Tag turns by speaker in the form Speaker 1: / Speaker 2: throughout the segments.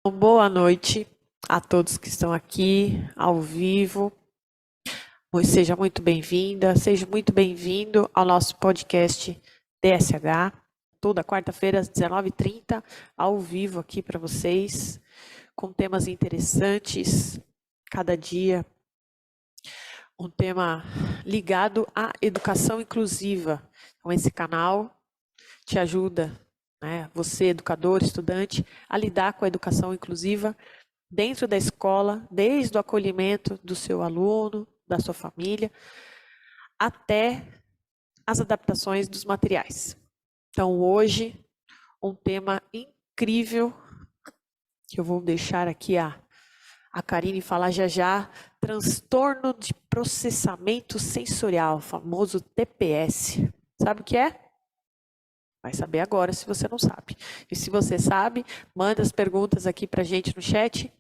Speaker 1: Boa noite a todos que estão aqui ao vivo. Seja muito bem-vinda, seja muito bem-vindo ao nosso podcast DSH, toda quarta-feira às 19h30, ao vivo aqui para vocês, com temas interessantes, cada dia um tema ligado à educação inclusiva. Então, esse canal te ajuda, né, você, educador, estudante, a lidar com a educação inclusiva dentro da escola, desde o acolhimento do seu aluno, da sua família, até as adaptações dos materiais. Então, hoje, um tema incrível, que eu vou deixar aqui a Karine falar já, transtorno de processamento sensorial, famoso TPS. Sabe o que é? Vai saber agora se você não sabe. E se você sabe, manda as perguntas aqui para a gente no chat,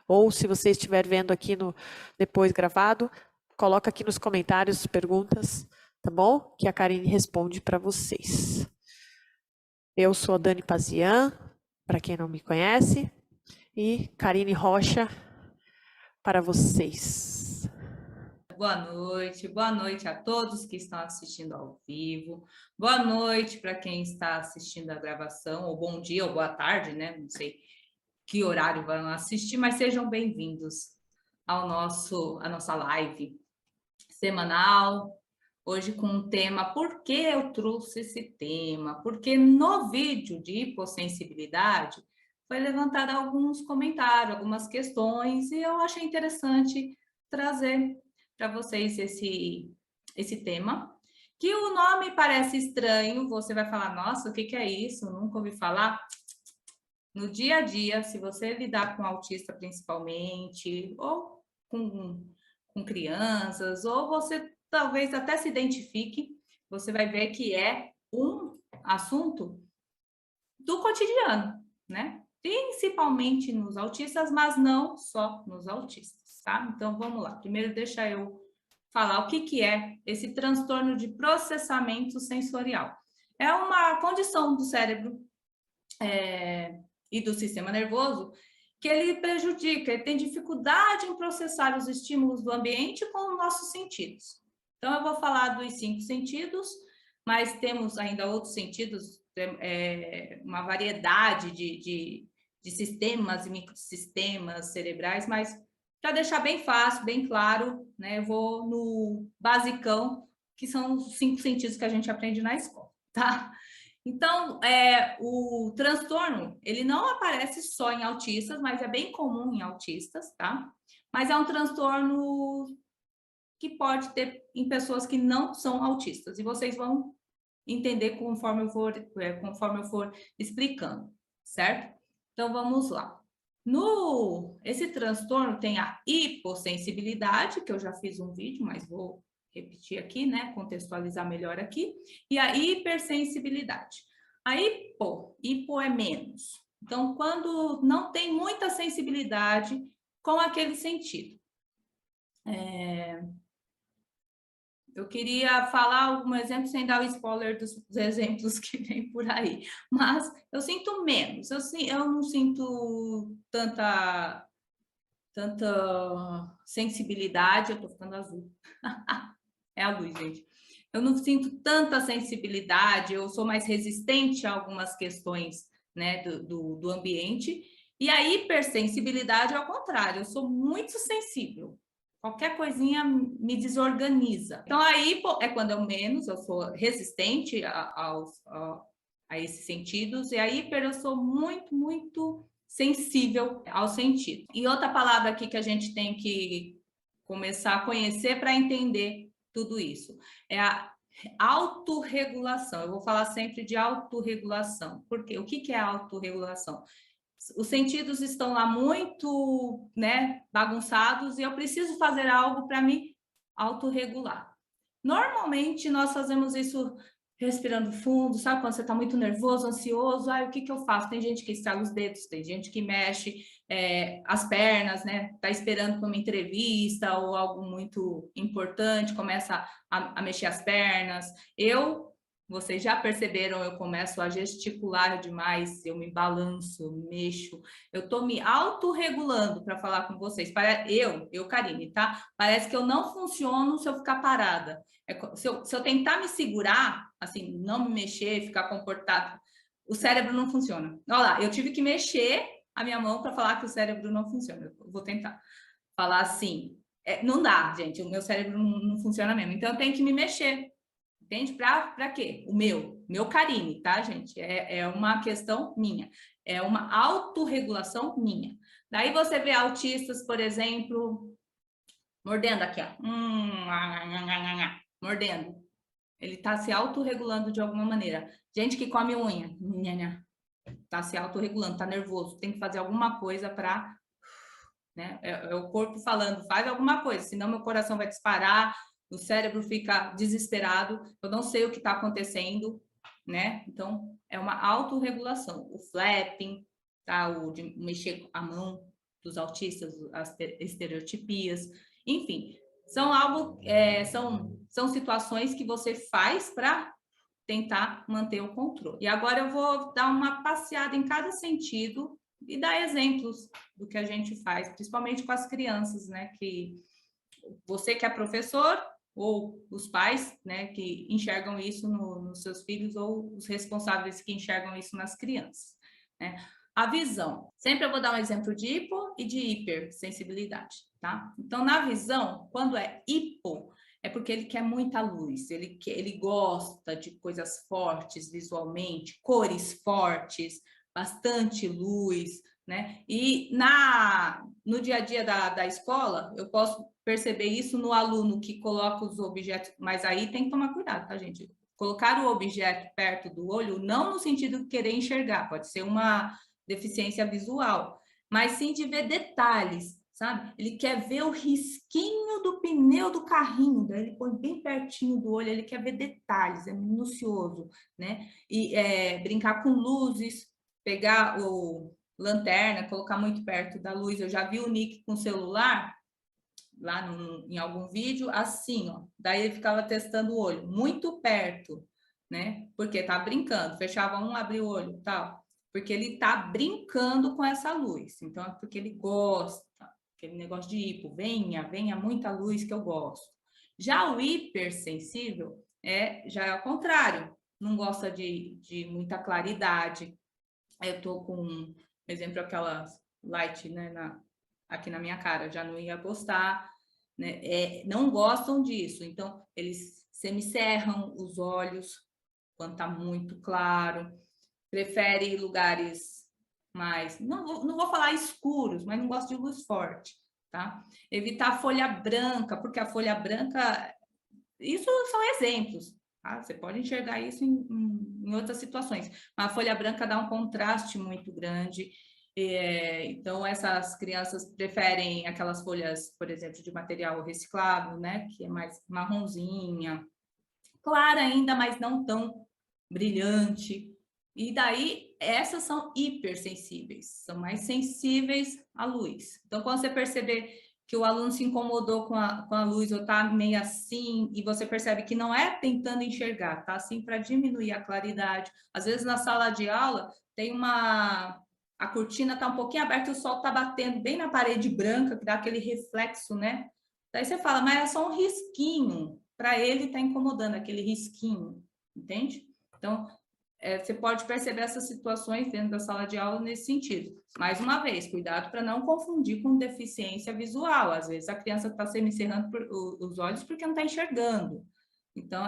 Speaker 1: ou se você estiver vendo aqui depois gravado, coloca aqui nos comentários as perguntas, tá bom? Que a Karine responde para vocês. Eu sou a Dani Pazian, para quem não me conhece, e Karine Rocha para vocês.
Speaker 2: Boa noite a todos que estão assistindo ao vivo. Boa noite para quem está assistindo a gravação, ou bom dia ou boa tarde, né? Não sei que horário vão assistir, mas sejam bem-vindos à nossa live semanal. Hoje com o tema, por que eu trouxe esse tema? Porque no vídeo de hipossensibilidade foi levantado alguns comentários, algumas questões, e eu achei interessante trazer para vocês esse tema, que o nome parece estranho, você vai falar, nossa, o que é isso? Nunca ouvi falar. No dia a dia, se você lidar com autista principalmente, ou com crianças, ou você talvez até se identifique, você vai ver que é um assunto do cotidiano, né? Principalmente nos autistas, mas não só nos autistas, tá? Então, vamos lá. Primeiro, deixa eu falar o que é esse transtorno de processamento sensorial. É uma condição do cérebro e do sistema nervoso que ele prejudica, ele tem dificuldade em processar os estímulos do ambiente com os nossos sentidos. Então, eu vou falar dos 5 sentidos, mas temos ainda outros sentidos, uma variedade de sistemas e microsistemas cerebrais, mas para deixar bem fácil, bem claro, né, eu vou no basicão, que são os 5 sentidos que a gente aprende na escola, tá? Então, o transtorno, ele não aparece só em autistas, mas é bem comum em autistas, tá? Mas é um transtorno que pode ter em pessoas que não são autistas. E vocês vão entender conforme eu for explicando, certo? Então, vamos lá. Esse transtorno tem a hipossensibilidade, que eu já fiz um vídeo, mas vou repetir aqui, né? Contextualizar melhor aqui. E a hipersensibilidade. A hipo é menos. Então, quando não tem muita sensibilidade com aquele sentido. Eu queria falar algum exemplo sem dar o spoiler dos exemplos que vem por aí, mas eu sinto menos, eu não sinto tanta sensibilidade, eu tô ficando azul, é a luz, gente. Eu não sinto tanta sensibilidade, eu sou mais resistente a algumas questões, né, do ambiente, e a hipersensibilidade é ao contrário, eu sou muito sensível. Qualquer coisinha me desorganiza. Então, a hipo é quando eu sou resistente a esses sentidos, e a hiper eu sou muito, muito sensível ao sentido. E outra palavra aqui que a gente tem que começar a conhecer para entender tudo isso é a autorregulação. Eu vou falar sempre de autorregulação. Por quê? O que é autorregulação? Os sentidos estão lá muito, né, bagunçados e eu preciso fazer algo para me autorregular. Normalmente, nós fazemos isso respirando fundo, sabe? Quando você está muito nervoso, ansioso, o que eu faço? Tem gente que estrala os dedos, tem gente que mexe as pernas, né? Está esperando para uma entrevista ou algo muito importante, começa a mexer as pernas. Eu Vocês já perceberam, eu começo a gesticular demais, eu me balanço, mexo, eu estou me autorregulando para falar com vocês. Eu, Karine, tá? Parece que eu não funciono se eu ficar parada. Se eu tentar me segurar, assim, não me mexer, ficar comportado, o cérebro não funciona. Olha lá, eu tive que mexer a minha mão para falar que o cérebro não funciona. Eu vou tentar falar assim. Não dá, gente, o meu cérebro não funciona mesmo. Então, eu tenho que me mexer. Entende? Para quê? O meu Karine, tá, gente? É uma questão minha. É uma autorregulação minha. Daí você vê autistas, por exemplo, mordendo aqui, ó. Mordendo. Ele está se autorregulando de alguma maneira. Gente que come unha, está se autorregulando, está nervoso, tem que fazer alguma coisa para, né? É o corpo falando, faz alguma coisa, senão meu coração vai disparar, o cérebro fica desesperado, eu não sei o que está acontecendo, né? Então, é uma autorregulação. O flapping, tá? O de mexer a mão dos autistas, as estereotipias, enfim, são situações que você faz para tentar manter o controle. E agora eu vou dar uma passeada em cada sentido e dar exemplos do que a gente faz, principalmente com as crianças, né? Que você que é professor ou os pais, né, que enxergam isso nos seus filhos ou os responsáveis que enxergam isso nas crianças, né? A visão. Sempre eu vou dar um exemplo de hipo e de hipersensibilidade, tá? Então, na visão, quando é hipo, é porque ele quer muita luz, ele gosta de coisas fortes visualmente, cores fortes, bastante luz, né? E no dia a dia da escola, eu posso perceber isso no aluno que coloca os objetos, mas aí tem que tomar cuidado, tá, gente? Colocar o objeto perto do olho, não no sentido de querer enxergar, pode ser uma deficiência visual, mas sim de ver detalhes, sabe? Ele quer ver o risquinho do pneu do carrinho, daí ele põe bem pertinho do olho, ele quer ver detalhes, é minucioso, né? E brincar com luzes, pegar o lanterna, colocar muito perto da luz. Eu já vi o Nick com celular, lá em algum vídeo, assim, ó. Daí ele ficava testando o olho, muito perto, né? Porque tá brincando, fechava um, abria o olho, tal. Porque ele tá brincando com essa luz. Então, é porque ele gosta, aquele negócio de hipo, venha muita luz que eu gosto. Já o hipersensível já é o contrário, não gosta de muita claridade. Eu tô com, por exemplo, aquelas light, né, aqui na minha cara, já não ia gostar, né? Não gostam disso, então eles semicerram os olhos quando tá muito claro, prefere lugares mais, não vou falar escuros, mas não gosto de luz forte, tá? Evitar folha branca, porque a folha branca, isso são exemplos, tá? Você pode enxergar isso em outras situações, mas a folha branca dá um contraste muito grande. Então, essas crianças preferem aquelas folhas, por exemplo, de material reciclável, né? Que é mais marronzinha, clara ainda, mas não tão brilhante. E daí, essas são hipersensíveis, são mais sensíveis à luz. Então, quando você perceber que o aluno se incomodou com a luz ou tá meio assim, e você percebe que não é tentando enxergar, tá assim para diminuir a claridade. Às vezes, na sala de aula, tem a cortina está um pouquinho aberta e o sol está batendo bem na parede branca, que dá aquele reflexo, né? Daí você fala, mas é só um risquinho. Para ele está incomodando aquele risquinho, entende? Então, você pode perceber essas situações dentro da sala de aula nesse sentido. Mais uma vez, cuidado para não confundir com deficiência visual. Às vezes a criança está semicerrando os olhos porque não está enxergando. Então,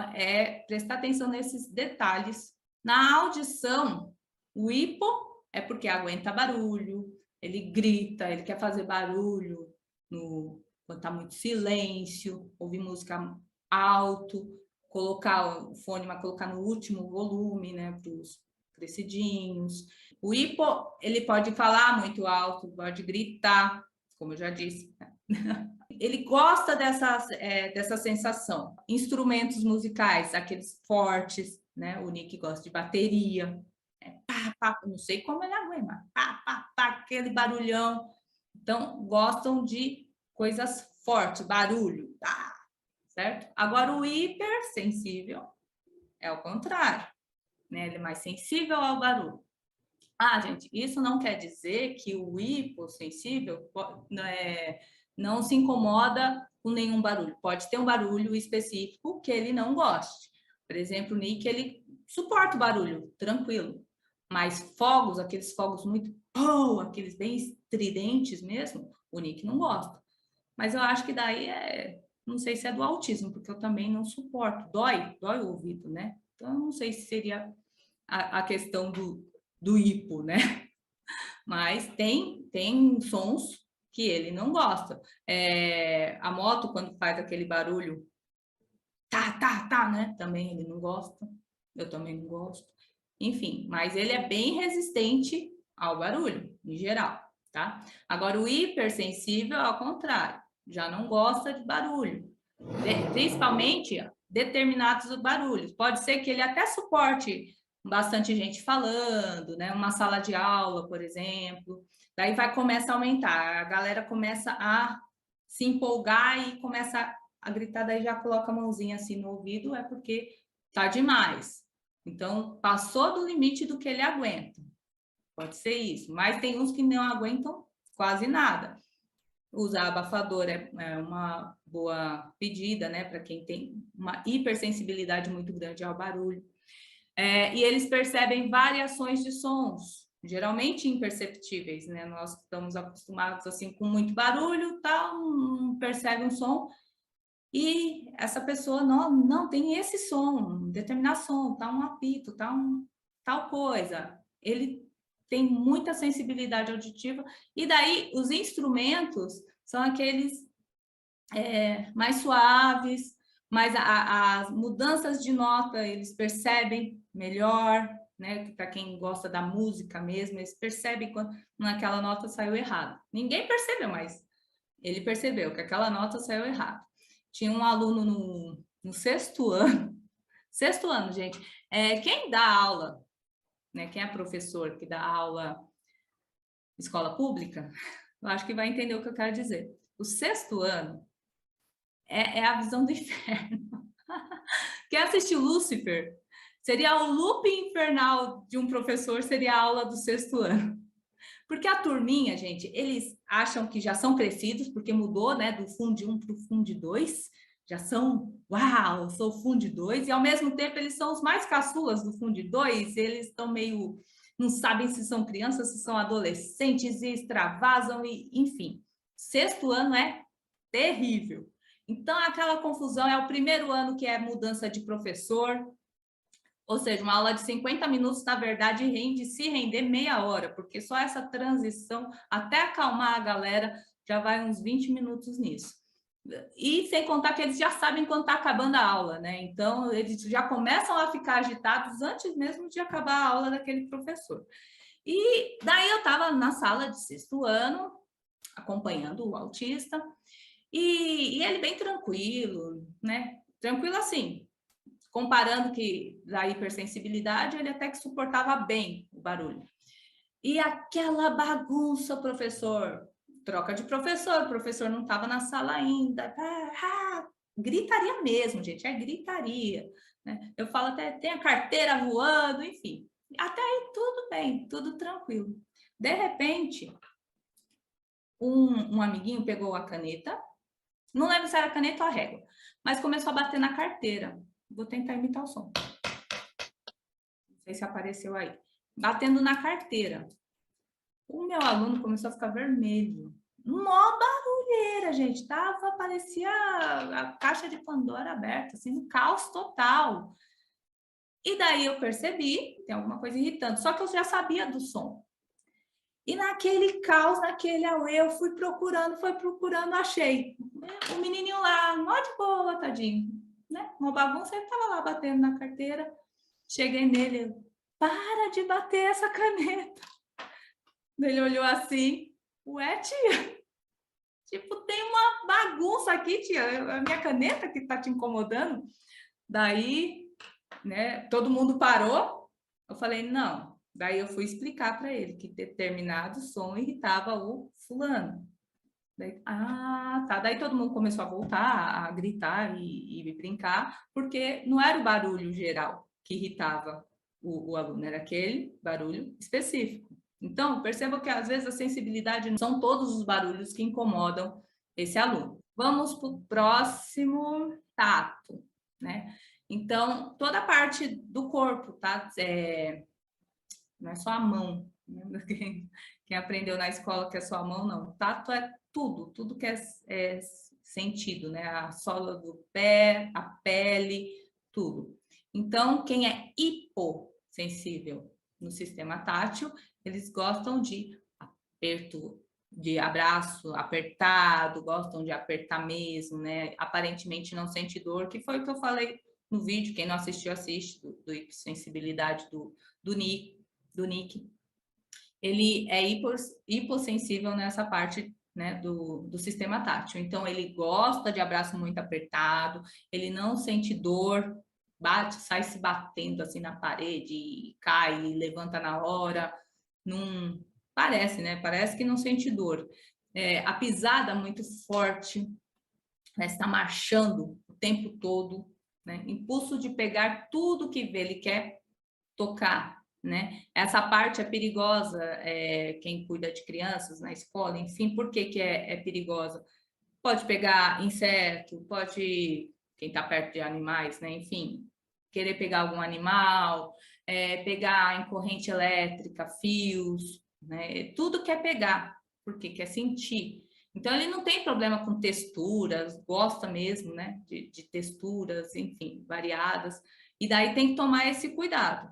Speaker 2: prestar atenção nesses detalhes. Na audição, o hipo é porque aguenta barulho, ele grita, ele quer fazer barulho quando está muito silêncio, ouvir música alto, colocar o fone, mas colocar no último volume, né, para os crescidinhos. O hipo, ele pode falar muito alto, pode gritar, como eu já disse. Ele gosta dessa sensação. Instrumentos musicais, aqueles fortes, né? O Nick gosta de bateria. Pá, pá, não sei como ele aguenta, pá, pá, pá, aquele barulhão. Então, gostam de coisas fortes, barulho, tá? Certo? Agora, o hipersensível é o contrário, né? Ele é mais sensível ao barulho. Ah, gente, isso não quer dizer que o hipossensível não se incomoda com nenhum barulho. Pode ter um barulho específico que ele não goste. Por exemplo, o Nick, ele suporta o barulho, tranquilo. Mas fogos, aqueles fogos muito, aqueles bem estridentes mesmo, o Nick não gosta. Mas eu acho que daí não sei se é do autismo, porque eu também não suporto. Dói o ouvido, né? Então, eu não sei se seria a questão do hipo, né? Mas tem sons que ele não gosta. A moto, quando faz aquele barulho, tá, né? Também ele não gosta. Eu também não gosto. Enfim, mas ele é bem resistente ao barulho, em geral, tá? Agora, o hipersensível, ao contrário, já não gosta de barulho. Principalmente determinados barulhos. Pode ser que ele até suporte bastante gente falando, né? Uma sala de aula, por exemplo. Daí começa a aumentar, a galera começa a se empolgar e começa a gritar, daí já coloca a mãozinha assim no ouvido, é porque tá demais. Então, passou do limite do que ele aguenta. Pode ser isso. Mas tem uns que não aguentam quase nada. Usar abafador é uma boa pedida, né? Para quem tem uma hipersensibilidade muito grande ao barulho. E eles percebem variações de sons, geralmente imperceptíveis, né? Nós estamos acostumados assim com muito barulho, tal, não percebe um som, e essa pessoa não tem esse som, determinado som, tá um apito, tá tal coisa. Ele tem muita sensibilidade auditiva, e daí os instrumentos são aqueles mais suaves, mas as mudanças de nota eles percebem melhor, né? Para quem gosta da música mesmo, eles percebem quando naquela nota saiu errado. Ninguém percebeu, mas ele percebeu que aquela nota saiu errado. Tinha um aluno no sexto ano, gente. Quem dá aula, né? Quem é professor que dá aula em escola pública, eu acho que vai entender o que eu quero dizer. O sexto ano é a visão do inferno. Quem assistiu Lúcifer, seria o loop infernal de um professor, seria a aula do sexto ano. Porque a turminha, gente, eles acham que já são crescidos, porque mudou, né, do Fundo 1 para o Fundo 2, já são, uau, sou Fundo 2, e ao mesmo tempo eles são os mais caçulas do Fundo 2, eles estão meio, não sabem se são crianças, se são adolescentes, e extravasam, e enfim. Sexto ano é terrível. Então, aquela confusão é o primeiro ano que é mudança de professor, ou seja, uma aula de 50 minutos, na verdade, se render meia hora, porque só essa transição, até acalmar a galera, já vai uns 20 minutos nisso. E sem contar que eles já sabem quando está acabando a aula, né? Então, eles já começam a ficar agitados antes mesmo de acabar a aula daquele professor. E daí eu estava na sala de sexto ano, acompanhando o autista, e ele bem tranquilo, né? Tranquilo assim, comparando que da hipersensibilidade, ele até que suportava bem o barulho. E aquela bagunça, professor, troca de professor, o professor não estava na sala ainda, gritaria mesmo, gente, é gritaria, né? Eu falo até, tem a carteira voando, enfim, até aí tudo bem, tudo tranquilo. De repente, um amiguinho pegou a caneta, não lembro se era caneta ou a régua, mas começou a bater na carteira. Vou tentar imitar o som. Não sei se apareceu aí. Batendo na carteira. O meu aluno começou a ficar vermelho. Mó barulheira, gente. Parecia a caixa de Pandora aberta, assim, um caos total. E daí eu percebi, tem alguma coisa irritando. Só que eu já sabia do som. E naquele caos, naquele auê, eu fui procurando, achei. O menininho lá, mó de boa, tadinho. Né? Uma bagunça, ele estava lá batendo na carteira. Cheguei nele, para de bater essa caneta. Ele olhou assim, ué, tia, tipo, tem uma bagunça aqui, tia, a minha caneta que tá te incomodando. Daí, né, todo mundo parou. Eu falei, não. Daí eu fui explicar para ele que determinado som irritava o fulano. Daí, tá. Daí todo mundo começou a voltar a gritar e brincar, porque não era o barulho geral, que irritava o aluno, era aquele barulho específico. Então, perceba que às vezes a sensibilidade não são todos os barulhos que incomodam esse aluno. Vamos para o próximo, tato, né? Então, toda a parte do corpo, tá? Não é só a mão, né? Quem aprendeu na escola que é só a mão, não. Tato é tudo que é sentido, né? A sola do pé, a pele, tudo. Então, quem é hipossensível no sistema tátil, eles gostam de aperto, de abraço apertado, gostam de apertar mesmo, né? Aparentemente não sente dor, que foi o que eu falei no vídeo. Quem não assistiu, assiste, do hipossensibilidade do Nick. Ele é hipossensível nessa parte, né, do sistema tátil. Então, ele gosta de abraço muito apertado, ele não sente dor, sai se batendo assim na parede, cai, levanta na hora, não parece, né? Parece que não sente dor. A pisada muito forte, né? Está marchando o tempo todo, né? Impulso de pegar tudo que vê, ele quer tocar, né? Essa parte é perigosa, quem cuida de crianças na escola, enfim, por que é perigosa? Pode pegar inseto, pode, quem está perto de animais, né? Enfim, querer pegar algum animal, pegar em corrente elétrica, fios, né? Tudo quer pegar, porque quer sentir. Então, ele não tem problema com texturas, gosta mesmo, né? De texturas, enfim, variadas. E daí tem que tomar esse cuidado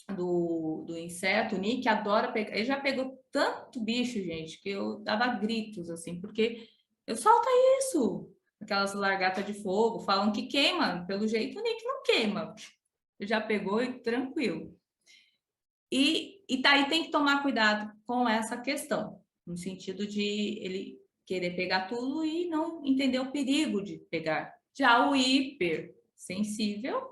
Speaker 2: do inseto, o Nick adora pegar. Ele já pegou tanto bicho, gente, que eu dava gritos, assim, porque eu solta isso. Aquelas largatas de fogo, falam que queima, pelo jeito o Nick não queima. Ele já pegou e tranquilo. E daí tem que tomar cuidado com essa questão, no sentido de ele querer pegar tudo e não entender o perigo de pegar. Já o hipersensível,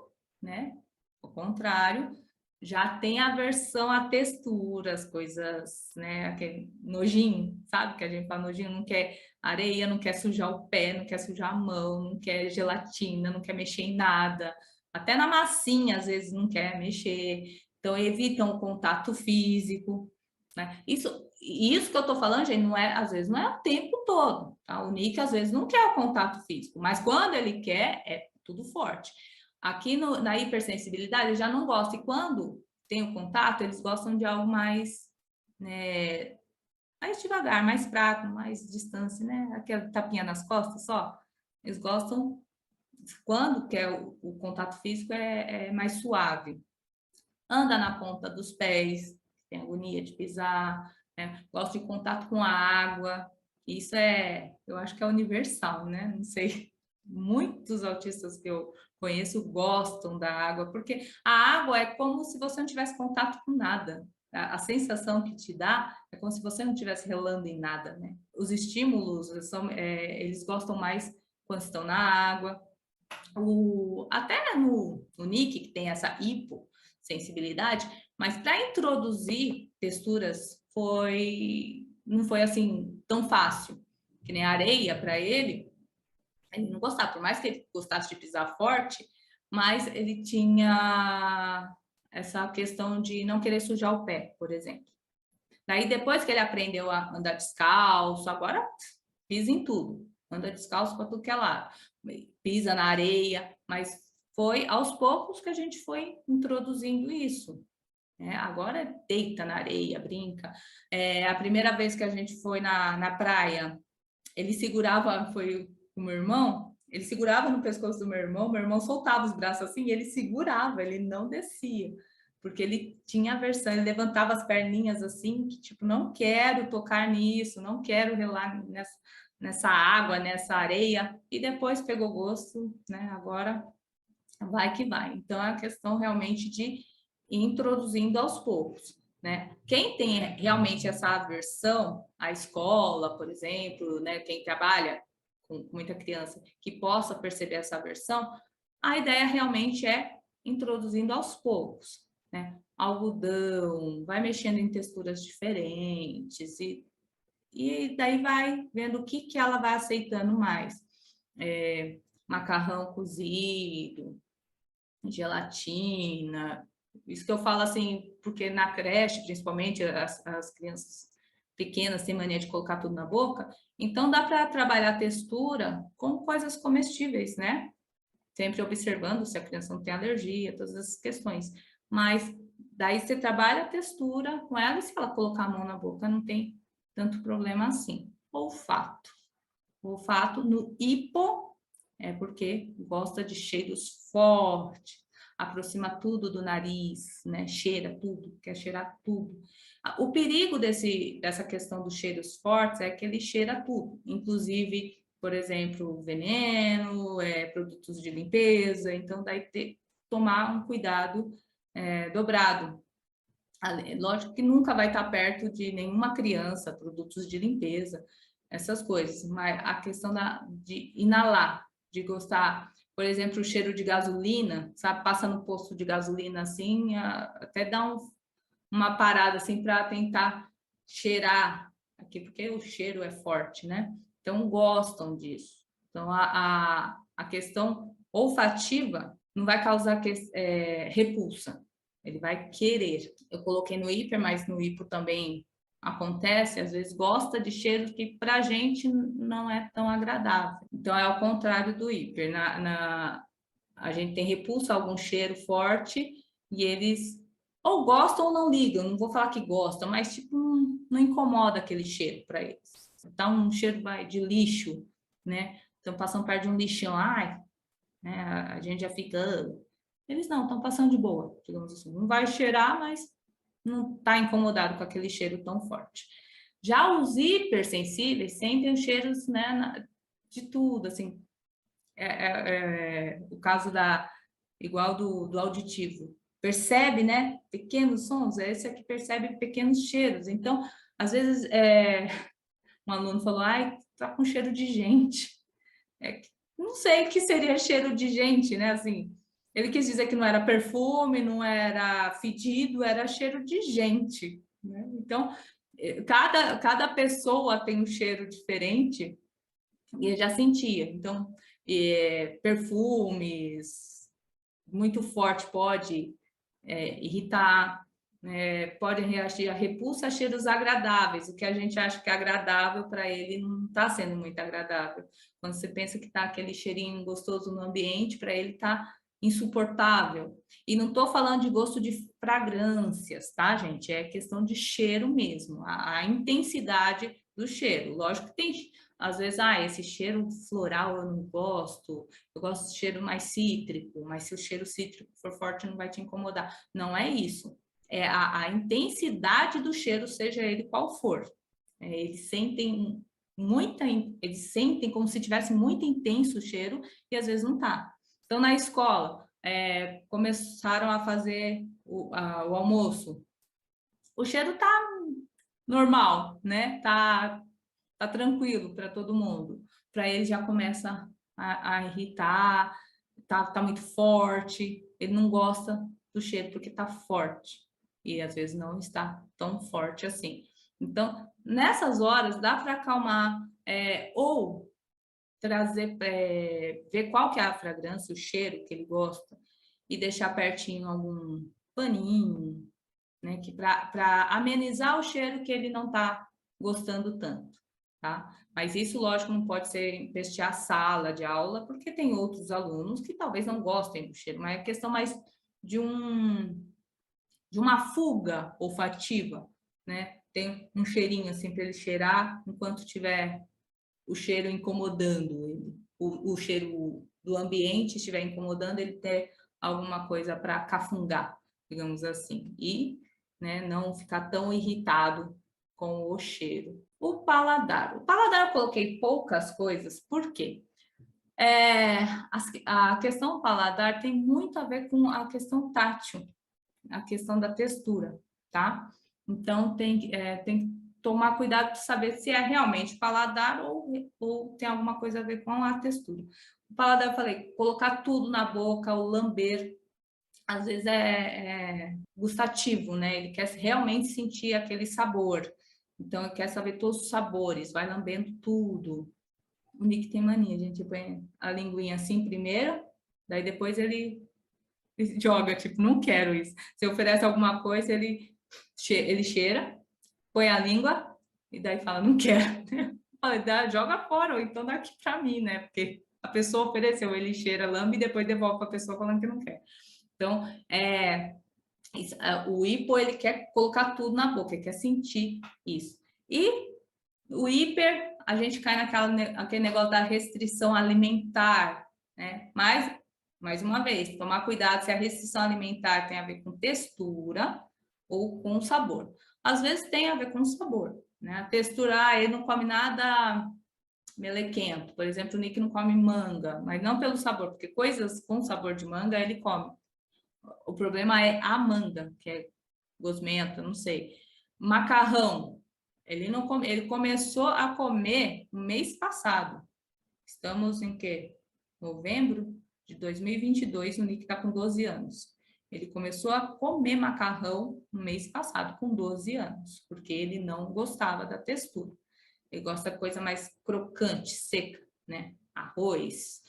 Speaker 2: né? Ao contrário, já tem aversão à textura, as coisas, né? Aquele nojinho, sabe? Que a gente fala nojinho, não quer areia, não quer sujar o pé, não quer sujar a mão, não quer gelatina, não quer mexer em nada. Até na massinha, às vezes, não quer mexer. Então, evitam o contato físico, né? Isso que eu estou falando, gente, não é, às vezes não é o tempo todo, tá? O Nick, às vezes, não quer o contato físico, mas quando ele quer, é tudo forte. Aqui na hipersensibilidade, ele já não gosta. E quando tem o contato, eles gostam de algo mais, né, mais devagar, mais fraco, mais distância, né? Aquela tapinha nas costas só. Eles gostam, quando quer o contato físico, é mais suave. Anda na ponta dos pés, tem agonia de pisar, né? Gosta de contato com a água. Isso eu acho que é universal, né? Não sei, muitos autistas que eu conheço gostam da água, porque a água é como se você não tivesse contato com nada. A sensação que te dá é como se você não estivesse relando em nada, né? Os estímulos eles gostam mais quando estão na água. Até no Nick, que tem essa hipossensibilidade, mas para introduzir texturas não foi assim tão fácil, que nem areia para ele não gostava, por mais que ele gostasse de pisar forte, mas ele tinha essa questão de não querer sujar o pé, por exemplo. Daí depois que ele aprendeu a andar descalço, agora pisa em tudo, anda descalço para tudo que é lado, pisa na areia, mas foi aos poucos que a gente foi introduzindo isso. Agora deita na areia, brinca. A primeira vez que a gente foi na praia, ele segurava, foi o meu irmão, ele segurava no pescoço do meu irmão soltava os braços assim, e ele segurava, ele não descia, porque ele tinha aversão, ele levantava as perninhas assim, que tipo, não quero tocar nisso, não quero relar nessa água, nessa areia, e depois pegou gosto, né? Agora vai que vai. Então é a questão realmente de ir introduzindo aos poucos. Né? Quem tem realmente essa aversão à escola, por exemplo, né? Quem trabalha com muita criança que possa perceber essa aversão, a ideia realmente é introduzindo aos poucos, né? Algodão, vai mexendo em texturas diferentes e daí vai vendo o que ela vai aceitando mais. Macarrão cozido, gelatina. Isso que eu falo assim, porque na creche, principalmente, as crianças pequenas têm mania de colocar tudo na boca, então dá para trabalhar a textura com coisas comestíveis, né? Sempre observando se a criança não tem alergia, todas essas questões. Mas daí você trabalha a textura com ela e se ela colocar a mão na boca não tem tanto problema assim. Olfato. O olfato no hipo é porque gosta de cheiros fortes, aproxima tudo do nariz, né? Cheira tudo, quer cheirar tudo. O perigo dessa questão dos cheiros fortes é que ele cheira tudo, inclusive, por exemplo, veneno, produtos de limpeza, então daí tomar um cuidado dobrado. Lógico que nunca vai estar perto de nenhuma criança, produtos de limpeza, essas coisas, mas a questão de inalar, de gostar, por exemplo, o cheiro de gasolina, sabe, passa no posto de gasolina assim, até dá uma parada assim para tentar cheirar aqui, porque o cheiro é forte, né? Então gostam disso. Então a questão olfativa não vai causar repulsa, ele vai querer. Eu coloquei no hiper, mas no hipo também acontece, às vezes gosta de cheiros que para a gente não é tão agradável. Então é ao contrário do hiper. A gente tem repulsa a algum cheiro forte e eles ou gostam ou não ligam. Não vou falar que gostam, mas tipo não incomoda aquele cheiro para eles. Tá um cheiro de lixo, né? Então passando perto de um lixão, ai, né? A gente já fica. Eles não, estão passando de boa, digamos assim. Não vai cheirar, mas não está incomodado com aquele cheiro tão forte. Já os hipersensíveis sentem os cheiros, né, de tudo, assim. O caso igual do auditivo. Percebe, né, pequenos sons, esse aqui percebe pequenos cheiros. Então, às vezes, um aluno falou, ai, tá com cheiro de gente. Não sei o que seria cheiro de gente, né, assim. Ele quis dizer que não era perfume, não era fedido, era cheiro de gente, né? Então, cada pessoa tem um cheiro diferente e eu já sentia. Então, perfumes muito forte pode irritar, pode reagir a repulsa a cheiros agradáveis. O que a gente acha que é agradável para ele não está sendo muito agradável. Quando você pensa que está aquele cheirinho gostoso no ambiente, para ele está insuportável. E não estou falando de gosto de fragrâncias, tá, gente? É questão de cheiro mesmo, a intensidade do cheiro. Lógico que tem, às vezes, esse cheiro floral eu não gosto, eu gosto de cheiro mais cítrico, mas se o cheiro cítrico for forte não vai te incomodar. Não é isso. É a intensidade do cheiro, seja ele qual for. Eles sentem eles sentem como se tivesse muito intenso o cheiro e às vezes não tá. Então, na escola, começaram a fazer o almoço. O cheiro tá normal, né? Tá tranquilo para todo mundo. Para ele já começa a irritar, tá muito forte, ele não gosta do cheiro porque tá forte. E às vezes não está tão forte assim. Então, nessas horas, dá para acalmar, ou trazer, ver qual que é a fragrância, o cheiro que ele gosta, e deixar pertinho algum paninho, né, que para amenizar o cheiro que ele não está gostando tanto, tá? Mas isso, lógico, não pode ser vestir a sala de aula, porque tem outros alunos que talvez não gostem do cheiro, mas é questão mais de uma fuga olfativa, né? Tem um cheirinho assim para ele cheirar enquanto tiver o cheiro incomodando ele, o cheiro do ambiente estiver incomodando, ele ter alguma coisa para cafungar, digamos assim, e, né, não ficar tão irritado com o cheiro. O paladar eu coloquei poucas coisas, por quê? A questão do paladar tem muito a ver com a questão tátil, a questão da textura, tá? Então, tem que tomar cuidado de saber se é realmente paladar ou tem alguma coisa a ver com a textura. O paladar, eu falei, colocar tudo na boca, o lamber, às vezes é gustativo, né? Ele quer realmente sentir aquele sabor. Então, ele quer saber todos os sabores, vai lambendo tudo. O Nick tem mania, a gente põe a linguinha assim primeiro, daí depois ele e joga, tipo, não quero isso. Você oferece alguma coisa, ele cheira, põe a língua e daí fala, não quero. Joga fora, ou então dá aqui para mim, né? Porque a pessoa ofereceu, ele cheira, lambe e depois devolve para a pessoa falando que não quer. Então, o hipo, ele quer colocar tudo na boca, ele quer sentir isso. E o hiper, a gente cai naquele negócio da restrição alimentar, né? Mas, mais uma vez, tomar cuidado se a restrição alimentar tem a ver com textura ou com sabor. Às vezes tem a ver com sabor, né? A textura, ele não come nada melequento. Por exemplo, o Nick não come manga, mas não pelo sabor, porque coisas com sabor de manga ele come. O problema é a manga, que é gosmenta, não sei. Macarrão, ele não come, ele começou a comer no mês passado. Estamos em quê? Novembro de 2022, o Nick está com 12 anos. Ele começou a comer macarrão no mês passado, com 12 anos, porque ele não gostava da textura. Ele gosta de coisa mais crocante, seca, né? Arroz,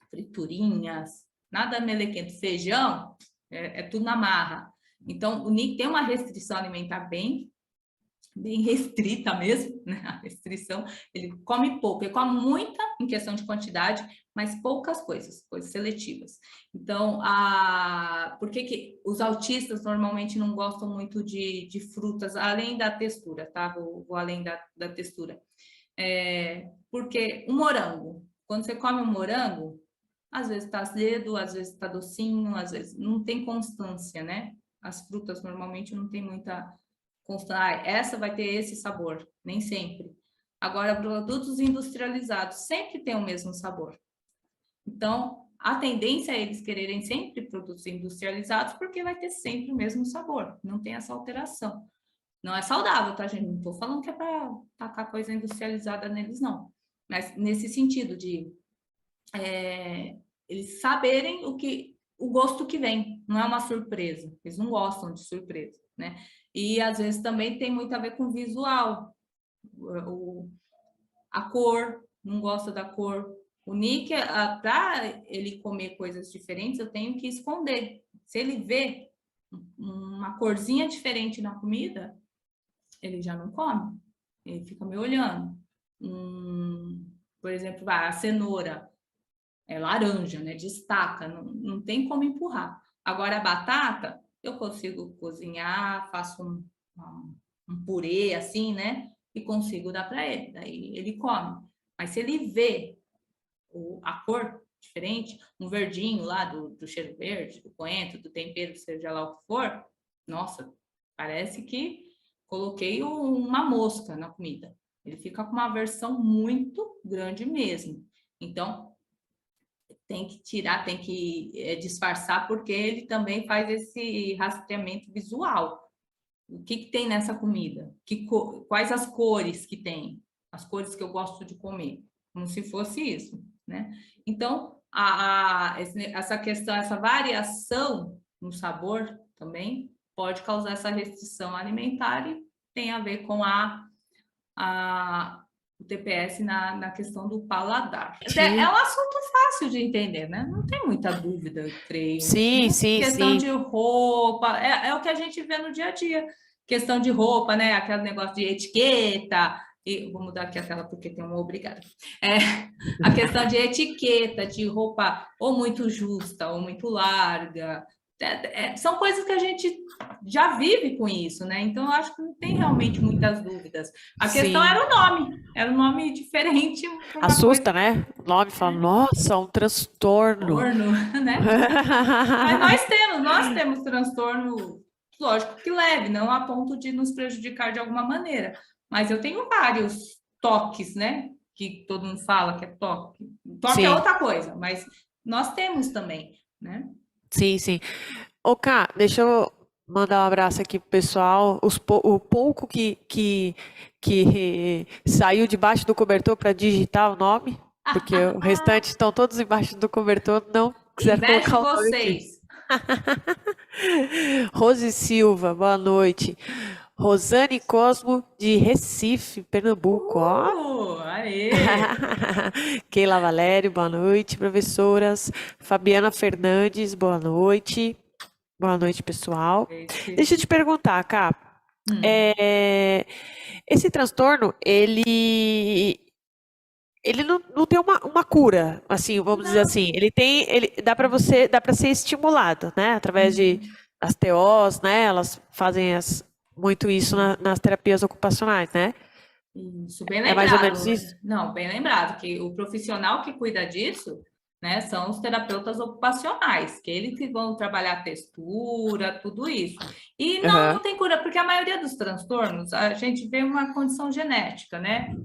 Speaker 2: friturinhas, nada melequento. Feijão, é tudo na marra. Então, o Nick tem uma restrição alimentar bem restrita mesmo, né? A restrição, ele come pouco, ele come muita em questão de quantidade, mas poucas coisas seletivas. Então, por que os autistas normalmente não gostam muito de frutas, além da textura, tá? Vou além da textura. Porque o morango, quando você come um morango, às vezes está azedo, às vezes está docinho, às vezes não tem constância, né? As frutas normalmente não tem muita constância. Essa vai ter esse sabor, nem sempre. Agora, produtos industrializados sempre têm o mesmo sabor. Então, a tendência é eles quererem sempre produtos industrializados porque vai ter sempre o mesmo sabor, não tem essa alteração. Não é saudável, tá, gente? Não estou falando que é para tacar coisa industrializada neles, não. Mas nesse sentido de eles saberem o gosto que vem, não é uma surpresa. Eles não gostam de surpresa, né? E às vezes também tem muito a ver com visual. A cor, não gosta da cor. O Nick, para ele comer coisas diferentes, eu tenho que esconder. Se ele vê uma corzinha diferente na comida, ele já não come. Ele fica me olhando. Por exemplo, a cenoura é laranja, né? Destaca, não tem como empurrar. Agora, a batata, eu consigo cozinhar, faço um purê assim, né? E consigo dar para ele, daí ele come. Mas se ele vê a cor diferente, um verdinho lá do cheiro verde, do coentro, do tempero, seja lá o que for, nossa, parece que coloquei uma mosca na comida. Ele fica com uma aversão muito grande mesmo. Então, tem que tirar, tem que disfarçar, porque ele também faz esse rastreamento visual. O que tem nessa comida? Quais as cores que tem? As cores que eu gosto de comer. Como se fosse isso, né? Então, essa questão, essa variação no sabor também pode causar essa restrição alimentar e tem a ver com o TPS na questão do paladar. É um assunto fácil de entender, né? Não tem muita dúvida, eu creio.
Speaker 1: Sim, sim,
Speaker 2: questão
Speaker 1: sim.
Speaker 2: de roupa, é o que a gente vê no dia a dia. Questão de roupa, né? Aquele negócio de etiqueta. Vou mudar aqui a tela porque tem uma obrigada. A questão de etiqueta, de roupa ou muito justa ou muito larga. São coisas que a gente já vive com isso, né? Então, eu acho que não tem realmente muitas dúvidas. A questão era um nome diferente.
Speaker 1: Assusta, né? O nome fala, nossa, um transtorno.
Speaker 2: Né? Mas nós temos transtorno, lógico que leve, não a ponto de nos prejudicar de alguma maneira. Mas eu tenho vários toques, né? Que todo mundo fala que é toque. Toque é outra coisa, mas nós temos também, né?
Speaker 1: Sim, sim. Ô, Ká, deixa eu mandar um abraço aqui pro pessoal. O pouco que saiu debaixo do cobertor para digitar o nome, porque o restante estão todos embaixo do cobertor, não quiseram colocar o nome aqui. Rose Silva, boa noite. Rosane Cosmo, de Recife, Pernambuco, ó.
Speaker 2: Aê!
Speaker 1: Keila Valério, boa noite, professoras. Fabiana Fernandes, boa noite. Boa noite, pessoal. Deixa eu te perguntar, Cá. Esse transtorno, ele não tem uma cura, assim, vamos dizer assim. Dá para ser estimulado, né? Através de as TOs, né? Elas fazem muito isso nas terapias ocupacionais, né?
Speaker 2: Isso, bem
Speaker 1: É mais ou menos
Speaker 2: lembrado.
Speaker 1: isso?
Speaker 2: Não, bem lembrado, que o profissional que cuida disso, né, são os terapeutas ocupacionais, que eles que vão trabalhar a textura, tudo isso. E não
Speaker 1: Aham.
Speaker 2: tem cura, porque a maioria dos transtornos, a gente vê uma condição genética, né?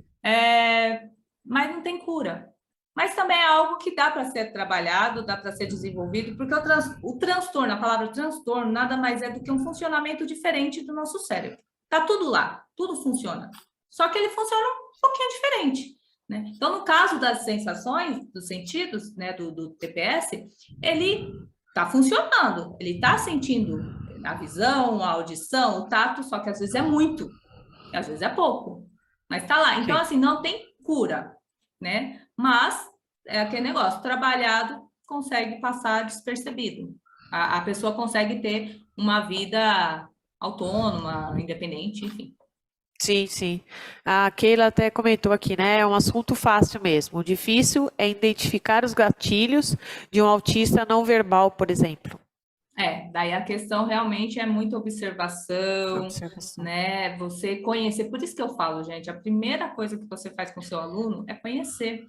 Speaker 2: Mas não tem cura. Mas também é algo que dá para ser trabalhado, dá para ser desenvolvido, porque o transtorno, a palavra transtorno, nada mais é do que um funcionamento diferente do nosso cérebro. Tá tudo lá, tudo funciona. Só que ele funciona um pouquinho diferente. Né? Então, no caso das sensações, dos sentidos, né, do TPS, ele está funcionando, ele está sentindo a visão, a audição, o tato, só que às vezes é muito, às vezes é pouco, mas está lá. Então,
Speaker 1: Sim.
Speaker 2: assim, não tem cura, né? Mas é aquele negócio, trabalhado consegue passar despercebido. A pessoa consegue ter uma vida autônoma, independente, enfim.
Speaker 1: Sim, sim. A Keila até comentou aqui, né? É um assunto fácil mesmo. O difícil é identificar os gatilhos de um autista não verbal, por exemplo.
Speaker 2: Daí a questão realmente é muita observação,
Speaker 1: Observação.
Speaker 2: né? Você conhecer, por isso que eu falo, gente, a primeira coisa que você faz com o seu aluno é conhecer.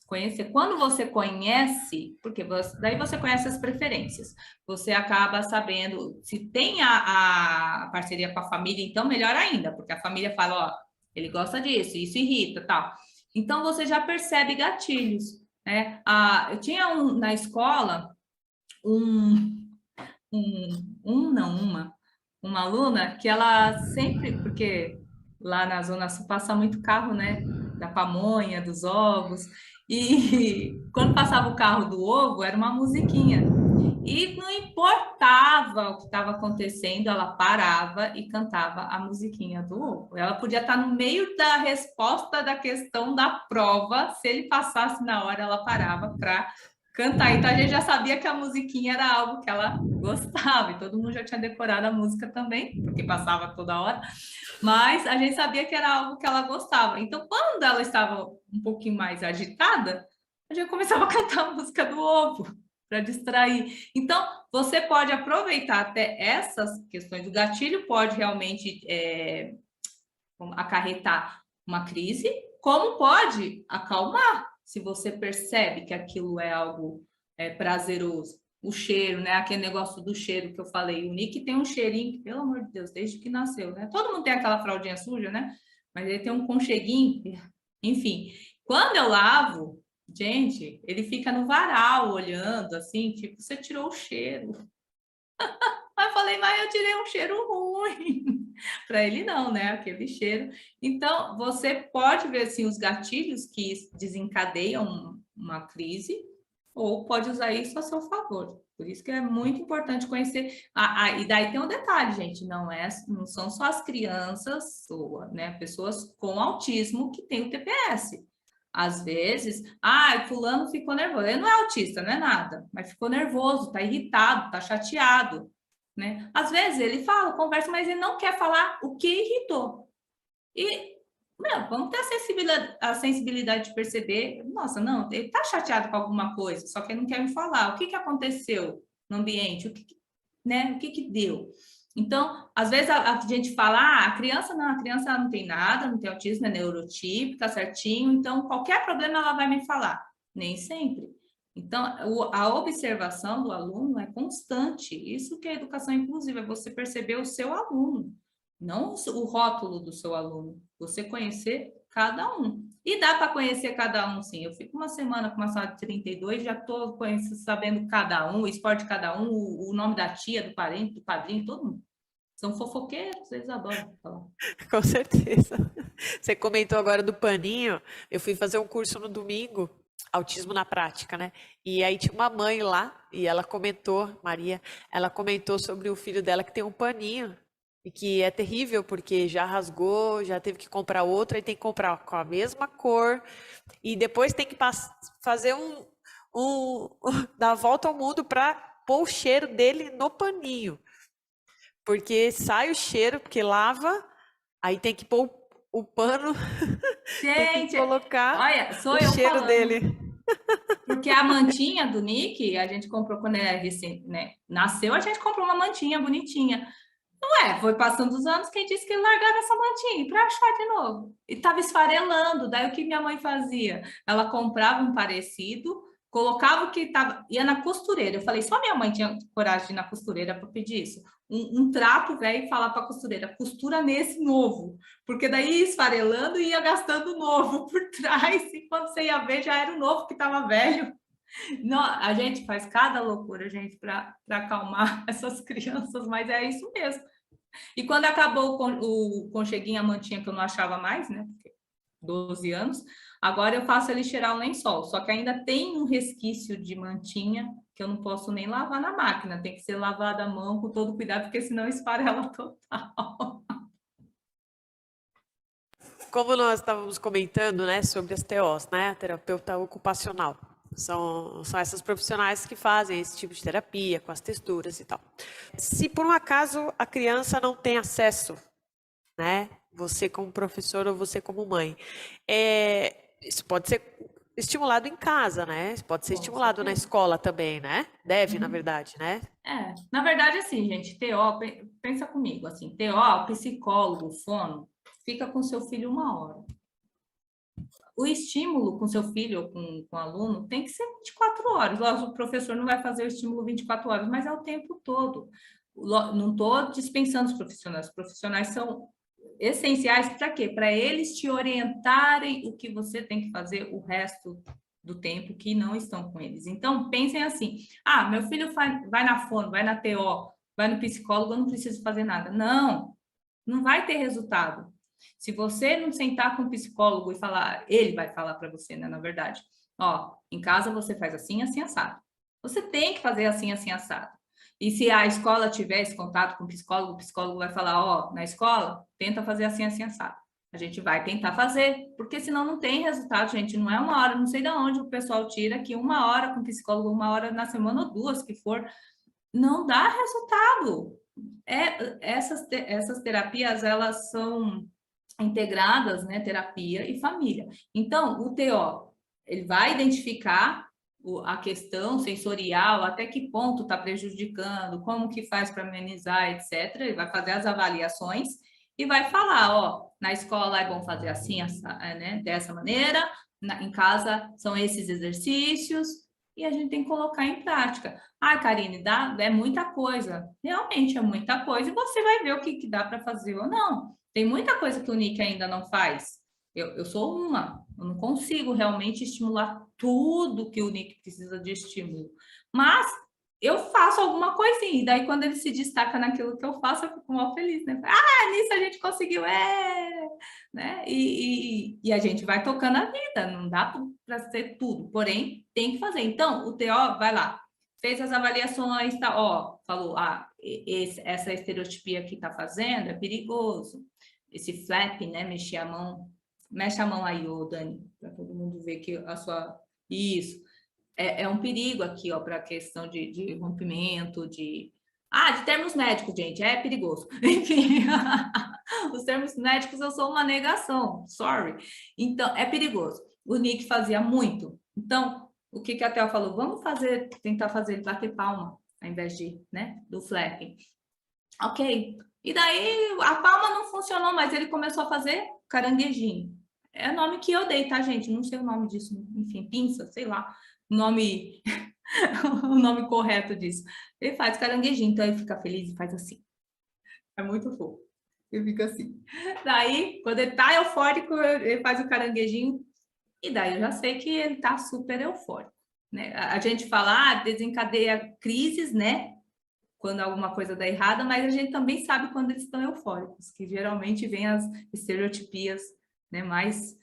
Speaker 2: Conhecer. Quando você conhece, porque daí você conhece as preferências, você acaba sabendo se tem a parceria com a família, então melhor ainda, porque a família fala, ó, ele gosta disso, isso irrita, tal. Então você já percebe gatilhos, né? Eu tinha na escola um não, uma aluna que ela sempre, porque lá na Zona Sul passa muito carro, né? Da pamonha, dos ovos, e quando passava o carro do ovo, era uma musiquinha. E não importava o que estava acontecendo, ela parava e cantava a musiquinha do ovo. Ela podia estar no meio da resposta da questão da prova, se ele passasse na hora, ela parava para cantar. Então a gente já sabia que a musiquinha era algo que ela gostava, e todo mundo já tinha decorado a música também, porque passava toda hora, mas a gente sabia que era algo que ela gostava. Então, quando ela estava um pouquinho mais agitada, a gente começava a cantar a música do ovo para distrair. Então, você pode aproveitar até essas questões. O gatilho pode realmente acarretar uma crise, como pode acalmar, se você percebe que aquilo é algo prazeroso. O cheiro, né? Aquele negócio do cheiro que eu falei. O Nick tem um cheirinho, que, pelo amor de Deus, desde que nasceu, né? Todo mundo tem aquela fraldinha suja, né? Mas ele tem um concheguinho. Enfim, quando eu lavo, gente, ele fica no varal olhando, assim, tipo, você tirou o cheiro. Aí eu falei, mas eu tirei um cheiro ruim. Para ele não, né? Aquele cheiro. Então, você pode ver assim os gatilhos que desencadeiam uma crise, ou pode usar isso a seu favor. Por isso que é muito importante conhecer. E daí tem um detalhe, gente, não são só as crianças, né, pessoas com autismo que têm o TPS. Às vezes, fulano ficou nervoso. Ele não é autista, não é nada, mas ficou nervoso, tá irritado, tá chateado, né? Às vezes ele fala, conversa, mas ele não quer falar o que irritou. E, vamos ter a sensibilidade de perceber, nossa, não, ele tá chateado com alguma coisa, só que ele não quer me falar. O que aconteceu no ambiente? O que que deu? Então, às vezes a gente fala, a criança não tem nada, não tem autismo, é neurotípica, certinho, então qualquer problema ela vai me falar. Nem sempre. Então, a observação do aluno é constante. Isso que é educação inclusiva, é você perceber o seu aluno, não o rótulo do seu aluno, você conhecer cada um. E dá para conhecer cada um, sim. Eu fico uma semana com uma sala de 32, já estou sabendo cada um, o esporte de cada um, o nome da tia, do parente, do padrinho, todo mundo. São fofoqueiros, eles adoram falar.
Speaker 1: Com certeza. Você comentou agora do paninho. Eu fui fazer um curso no domingo, autismo na prática, né? E aí tinha uma mãe lá e ela comentou, Maria, ela comentou sobre o filho dela que tem um paninho e que é terrível porque já rasgou, já teve que comprar outra e tem que comprar com a mesma cor e depois tem que fazer dar a volta ao mundo para pôr o cheiro dele no paninho, porque sai o cheiro, porque lava, aí tem que pôr o pano, tem que
Speaker 2: Gente,
Speaker 1: colocar
Speaker 2: olha, sou
Speaker 1: o
Speaker 2: eu
Speaker 1: cheiro
Speaker 2: falando.
Speaker 1: dele.
Speaker 2: Porque a mantinha do Nick, a gente comprou quando ele né, nasceu, a gente comprou uma mantinha bonitinha. Não é, foi passando os anos, quem disse que ele largava essa mantinha para achar de novo. E estava esfarelando. Daí o que minha mãe fazia? Ela comprava um parecido, colocava o que estava, ia na costureira. Eu falei, só minha mãe tinha coragem de ir na costureira para pedir isso. Um trapo velho e falar para a costureira, costura nesse novo. Porque daí ia esfarelando e ia gastando novo por trás. E quando você ia ver, já era o novo que estava velho. Não, a gente faz cada loucura, gente, para acalmar essas crianças, mas é isso mesmo. E quando acabou o concheguinho, a mantinha que eu não achava mais, né? 12 anos, agora eu faço ele cheirar o lençol. Só que ainda tem um resquício de mantinha que eu não posso nem lavar na máquina, tem que ser lavada à mão com todo cuidado, porque senão esfarela total.
Speaker 1: Como nós estávamos comentando, né, sobre as TOs, né, a terapeuta ocupacional. São essas profissionais que fazem esse tipo de terapia, com as texturas e tal. Se por um acaso a criança não tem acesso, né, você como professor ou você como mãe, isso pode ser estimulado em casa, né? Pode ser
Speaker 2: Com
Speaker 1: estimulado na
Speaker 2: certeza.
Speaker 1: escola também, né? Deve, na
Speaker 2: Uhum.
Speaker 1: verdade, né?
Speaker 2: Na verdade, assim, gente, TO, pensa comigo, assim, TO, psicólogo, fono, fica com seu filho 1 hora. O estímulo com seu filho ou com o aluno tem que ser 24 horas. Lógico, o professor não vai fazer o estímulo 24 horas, mas é o tempo todo. Não estou dispensando os profissionais são essenciais para quê? Para eles te orientarem o que você tem que fazer o resto do tempo que não estão com eles. Então, pensem assim: meu filho vai na fono, vai na TO, vai no psicólogo, eu não preciso fazer nada. Não, não vai ter resultado. Se você não sentar com o psicólogo e falar, ele vai falar para você, né, na verdade. Ó, em casa você faz assim, assim, assado. Você tem que fazer assim, assim, assado. E se a escola tiver esse contato com o psicólogo vai falar, ó, na escola, tenta fazer assim, assim, assado. A gente vai tentar fazer, porque senão não tem resultado, gente. Não é 1 hora, não sei de onde o pessoal tira que 1 hora com o psicólogo, 1 hora na semana ou 2, que for, não dá resultado. Essas terapias, elas são integradas, né, terapia e família. Então, o TO, ele vai identificar a questão sensorial, até que ponto está prejudicando, como que faz para amenizar, etc. Ele vai fazer as avaliações e vai falar, ó, na escola é bom fazer assim, né, dessa maneira, em casa são esses exercícios, e a gente tem que colocar em prática. Karine, é muita coisa. Realmente é muita coisa, e você vai ver o que dá para fazer ou não. Tem muita coisa que o Nick ainda não faz. Eu sou eu não consigo realmente estimular tudo que o Nick precisa de estímulo. Mas eu faço alguma coisinha, e daí quando ele se destaca naquilo que eu faço, eu fico mal feliz, né? Nisso a gente conseguiu, né? E a gente vai tocando a vida, não dá para ser tudo, porém tem que fazer. Então, o TO vai lá, fez as avaliações, tá, ó, falou, essa estereotipia que tá fazendo é perigoso. Esse flap, né, mexer a mão, mexe a mão aí, ô Dani, para todo mundo ver que a sua, isso, é um perigo aqui, ó, para a questão de rompimento, de termos médicos, gente, é perigoso. Enfim, os termos médicos eu sou uma negação, sorry. Então, é perigoso. O Nick fazia muito. Então, o que a Theo falou? Vamos tentar fazer ele bater palma, ao invés de, né, do flapping. Ok. E daí, a palma não funcionou, mas ele começou a fazer caranguejinho. É o nome que eu dei, tá, gente? Não sei o nome disso. Enfim, pinça, sei lá. O nome, o nome correto disso. Ele faz caranguejinho, então ele fica feliz e faz assim. É muito fofo. Ele fica assim. Daí, quando ele tá eufórico, ele faz o caranguejinho. E daí eu já sei que ele tá super eufórico. Né? A gente fala, desencadeia crises, né? Quando alguma coisa dá errada, mas a gente também sabe quando eles estão eufóricos, que geralmente vem as estereotipias, né? Mais.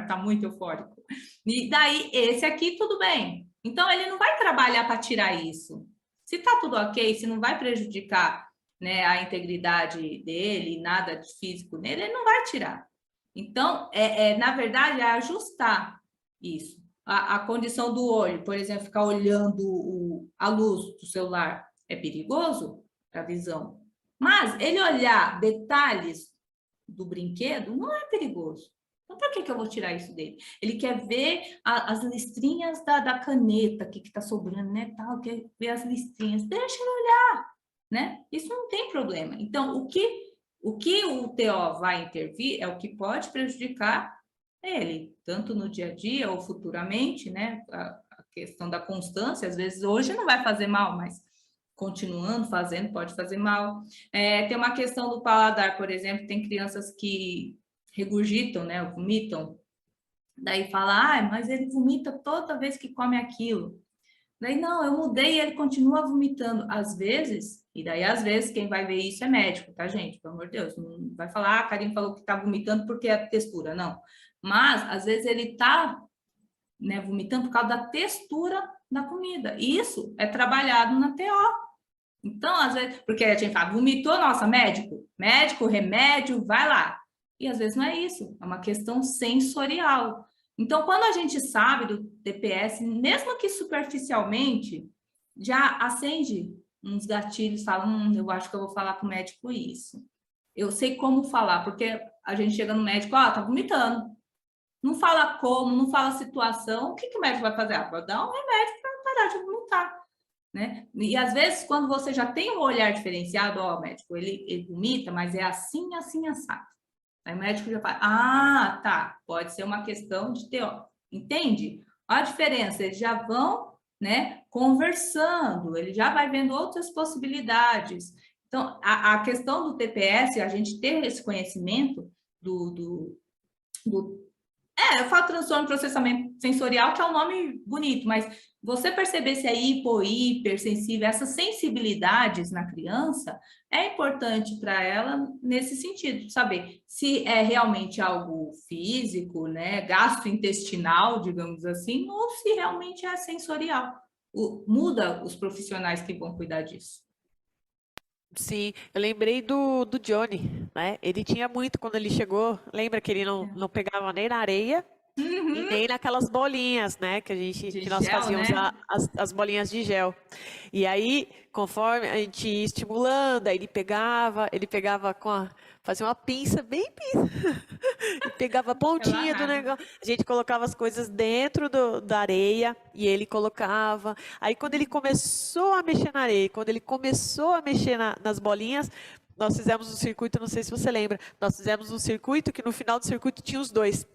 Speaker 2: Tá muito eufórico. E daí, esse aqui, tudo bem. Então, ele não vai trabalhar para tirar isso. Se tá tudo ok, se não vai prejudicar né, a integridade dele, nada de físico nele, ele não vai tirar. Então, na verdade, é ajustar isso. A condição do olho, por exemplo, ficar olhando a luz do celular é perigoso para a visão. Mas ele olhar detalhes do brinquedo não é perigoso. Então, por que eu vou tirar isso dele? Ele quer ver as listrinhas da caneta, que está sobrando, né? Tal, quer ver as listrinhas. Deixa ele olhar, né? Isso não tem problema. Então, o que o TO vai intervir é o que pode prejudicar ele, tanto no dia a dia ou futuramente, né? A questão da constância, às vezes hoje não vai fazer mal, mas continuando fazendo pode fazer mal. Tem uma questão do paladar, por exemplo, tem crianças que regurgitam, né? Vomitam. Daí fala, mas ele vomita toda vez que come aquilo. Daí, não, eu mudei e ele continua vomitando. Às vezes, e daí às vezes quem vai ver isso é médico, tá, gente? Pelo amor de Deus, não vai falar, a Karine falou que tá vomitando porque é textura, não. Mas, às vezes, ele tá, né, vomitando por causa da textura da comida. Isso é trabalhado na TO. Então, às vezes, porque a gente fala, vomitou, nossa, médico, remédio, vai lá. E às vezes não é isso, é uma questão sensorial. Então, quando a gente sabe do TPS, mesmo que superficialmente, já acende uns gatilhos, fala, eu acho que eu vou falar com o médico isso. Eu sei como falar, porque a gente chega no médico, tá vomitando. Não fala como, não fala situação, o que o médico vai fazer? Vai dar um remédio para parar de vomitar. Né? E às vezes, quando você já tem um olhar diferenciado, médico, ele vomita, mas é assim, assim, assado. Aí o médico já fala, tá, pode ser uma questão de TO. Entende? Olha a diferença, eles já vão, né, conversando, ele já vai vendo outras possibilidades. Então, a questão do TPS, a gente ter esse conhecimento eu falo transtorno de processamento sensorial, que é um nome bonito, mas você perceber se é hipersensível, essas sensibilidades na criança, é importante para ela nesse sentido, saber se é realmente algo físico, né, gastrointestinal, digamos assim, ou se realmente é sensorial. Muda os profissionais que vão cuidar disso.
Speaker 1: Sim, eu lembrei do Johnny, né? Ele tinha muito quando ele chegou. Lembra que ele não pegava nem na areia e nem naquelas bolinhas, né? Que nós
Speaker 2: gel,
Speaker 1: fazíamos
Speaker 2: né?
Speaker 1: as bolinhas de gel. E aí, conforme a gente ia estimulando, aí ele pegava fazia uma pinça, bem pinça, e pegava a pontinha do negócio. A gente colocava as coisas dentro da areia e ele colocava. Aí quando ele começou a mexer na areia, quando ele começou a mexer nas bolinhas, nós fizemos um circuito, não sei se você lembra, nós fizemos um circuito que no final do circuito tinha os dois.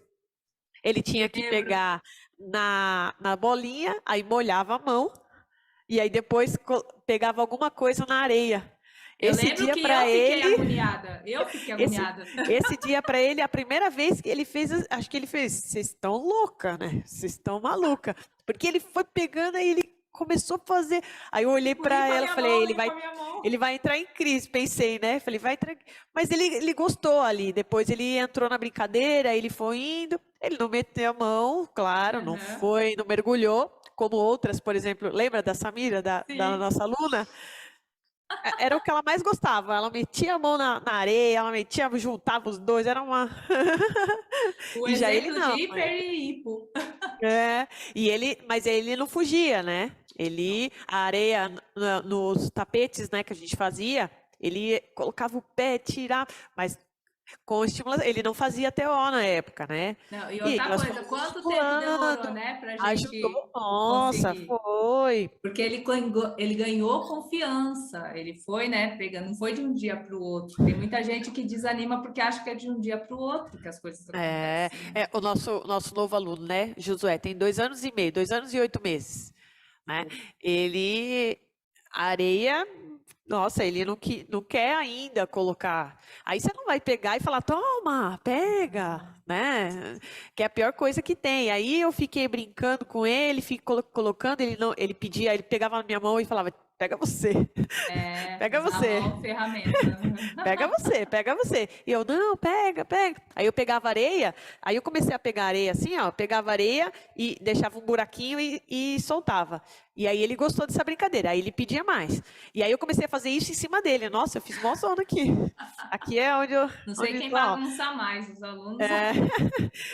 Speaker 1: Ele tinha que pegar na bolinha, aí molhava a mão, e aí depois pegava alguma coisa na areia. Esse dia para ele,
Speaker 2: agoniada. Eu fiquei agoniada.
Speaker 1: Esse dia para ele, a primeira vez que ele fez, acho que ele fez, vocês estão louca, né? Vocês estão maluca. Porque ele foi pegando e ele começou a fazer. Aí eu olhei para ela, falei, ele vai entrar em crise, pensei, né? Falei, vai entrar. Mas ele gostou ali. Depois ele entrou na brincadeira, ele foi indo. Ele não meteu a mão, claro, não foi, não mergulhou, como outras, por exemplo, lembra da Samira, da nossa aluna? Era o que ela mais gostava. Ela metia a mão na areia, juntava os dois, era uma.
Speaker 2: O e já ele não. De hiper e hipo.
Speaker 1: Mas ele não fugia, né? A areia nos tapetes, né, que a gente fazia, ele colocava o pé, tirava, mas com estimulação. Ele não fazia TO na época, né?
Speaker 2: Não, e outra coisa, quanto tempo demorou, né, pra gente
Speaker 1: ajudou, nossa, conseguir. Foi.
Speaker 2: Porque ele ganhou confiança, ele foi, né, pegando, não foi de um dia para o outro. Tem muita gente que desanima porque acha que é de um dia para o outro que as coisas acontecem.
Speaker 1: O nosso novo aluno, né, Josué, tem 2 anos e meio, 2 anos e 8 meses, né? A areia, nossa, ele não quer ainda colocar. Aí você não vai pegar e falar, toma, pega, né? Que é a pior coisa que tem. Aí eu fiquei brincando com ele, fiquei colocando, ele pedia, ele pegava na minha mão e falava, pega você. pega
Speaker 2: Usar
Speaker 1: você.
Speaker 2: a mão, ferramenta.
Speaker 1: Pega você. E eu, não, pega. Aí eu pegava areia, aí eu comecei a pegar areia assim, ó, pegava areia e deixava um buraquinho e soltava. E aí ele gostou dessa brincadeira, aí ele pedia mais. E aí eu comecei a fazer isso em cima dele. Nossa, eu fiz mó zona aqui. Aqui é
Speaker 2: Não sei
Speaker 1: onde
Speaker 2: quem
Speaker 1: ó.
Speaker 2: bagunça mais, os alunos.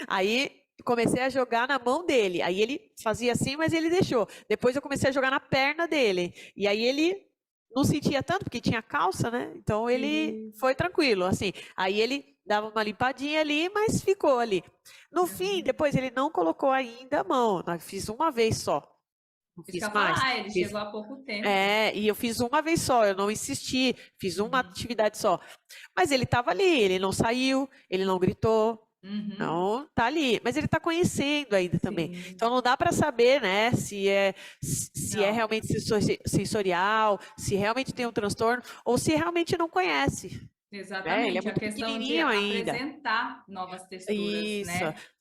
Speaker 1: Aí comecei a jogar na mão dele. Aí ele fazia assim, mas ele deixou. Depois eu comecei a jogar na perna dele. E aí ele não sentia tanto, porque tinha calça, né? Então ele
Speaker 2: Sim.
Speaker 1: foi tranquilo, assim. Aí ele dava uma limpadinha ali, mas ficou ali. No fim, depois ele não colocou ainda a mão. Eu fiz uma vez só. Não
Speaker 2: Isso que eu
Speaker 1: fiz
Speaker 2: ia
Speaker 1: mais.
Speaker 2: falar, ele
Speaker 1: Fiz-
Speaker 2: chegou há pouco tempo.
Speaker 1: É, e eu fiz uma vez só, eu não insisti, fiz uma
Speaker 2: Uhum.
Speaker 1: atividade só. Mas ele estava ali, ele não saiu, ele não gritou,
Speaker 2: Uhum.
Speaker 1: então, tá ali, mas ele está conhecendo ainda também.
Speaker 2: Sim.
Speaker 1: Então, não dá para saber, né, se é
Speaker 2: Não,
Speaker 1: realmente sensorial, se realmente tem um transtorno, ou se realmente não conhece, né? Ele é
Speaker 2: exatamente. A
Speaker 1: muito
Speaker 2: questão de
Speaker 1: pequenininho ainda.
Speaker 2: apresentar novas texturas,
Speaker 1: Isso,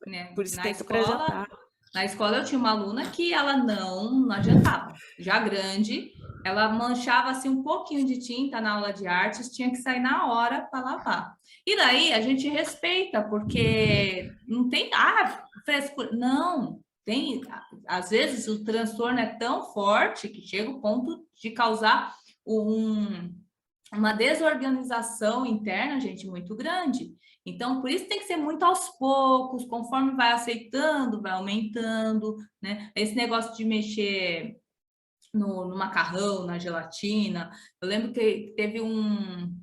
Speaker 2: né?
Speaker 1: por isso
Speaker 2: Na
Speaker 1: tem que
Speaker 2: escola,
Speaker 1: apresentar.
Speaker 2: na escola eu tinha uma aluna que ela não adiantava. Já grande, ela manchava assim um pouquinho de tinta na aula de artes, tinha que sair na hora para lavar. E daí a gente respeita, porque não tem frescura. Não, tem. Às vezes o transtorno é tão forte que chega o ponto de causar uma desorganização interna, gente, muito grande. Então, por isso tem que ser muito aos poucos, conforme vai aceitando, vai aumentando, né? Esse negócio de mexer no macarrão, na gelatina. Eu lembro que teve um.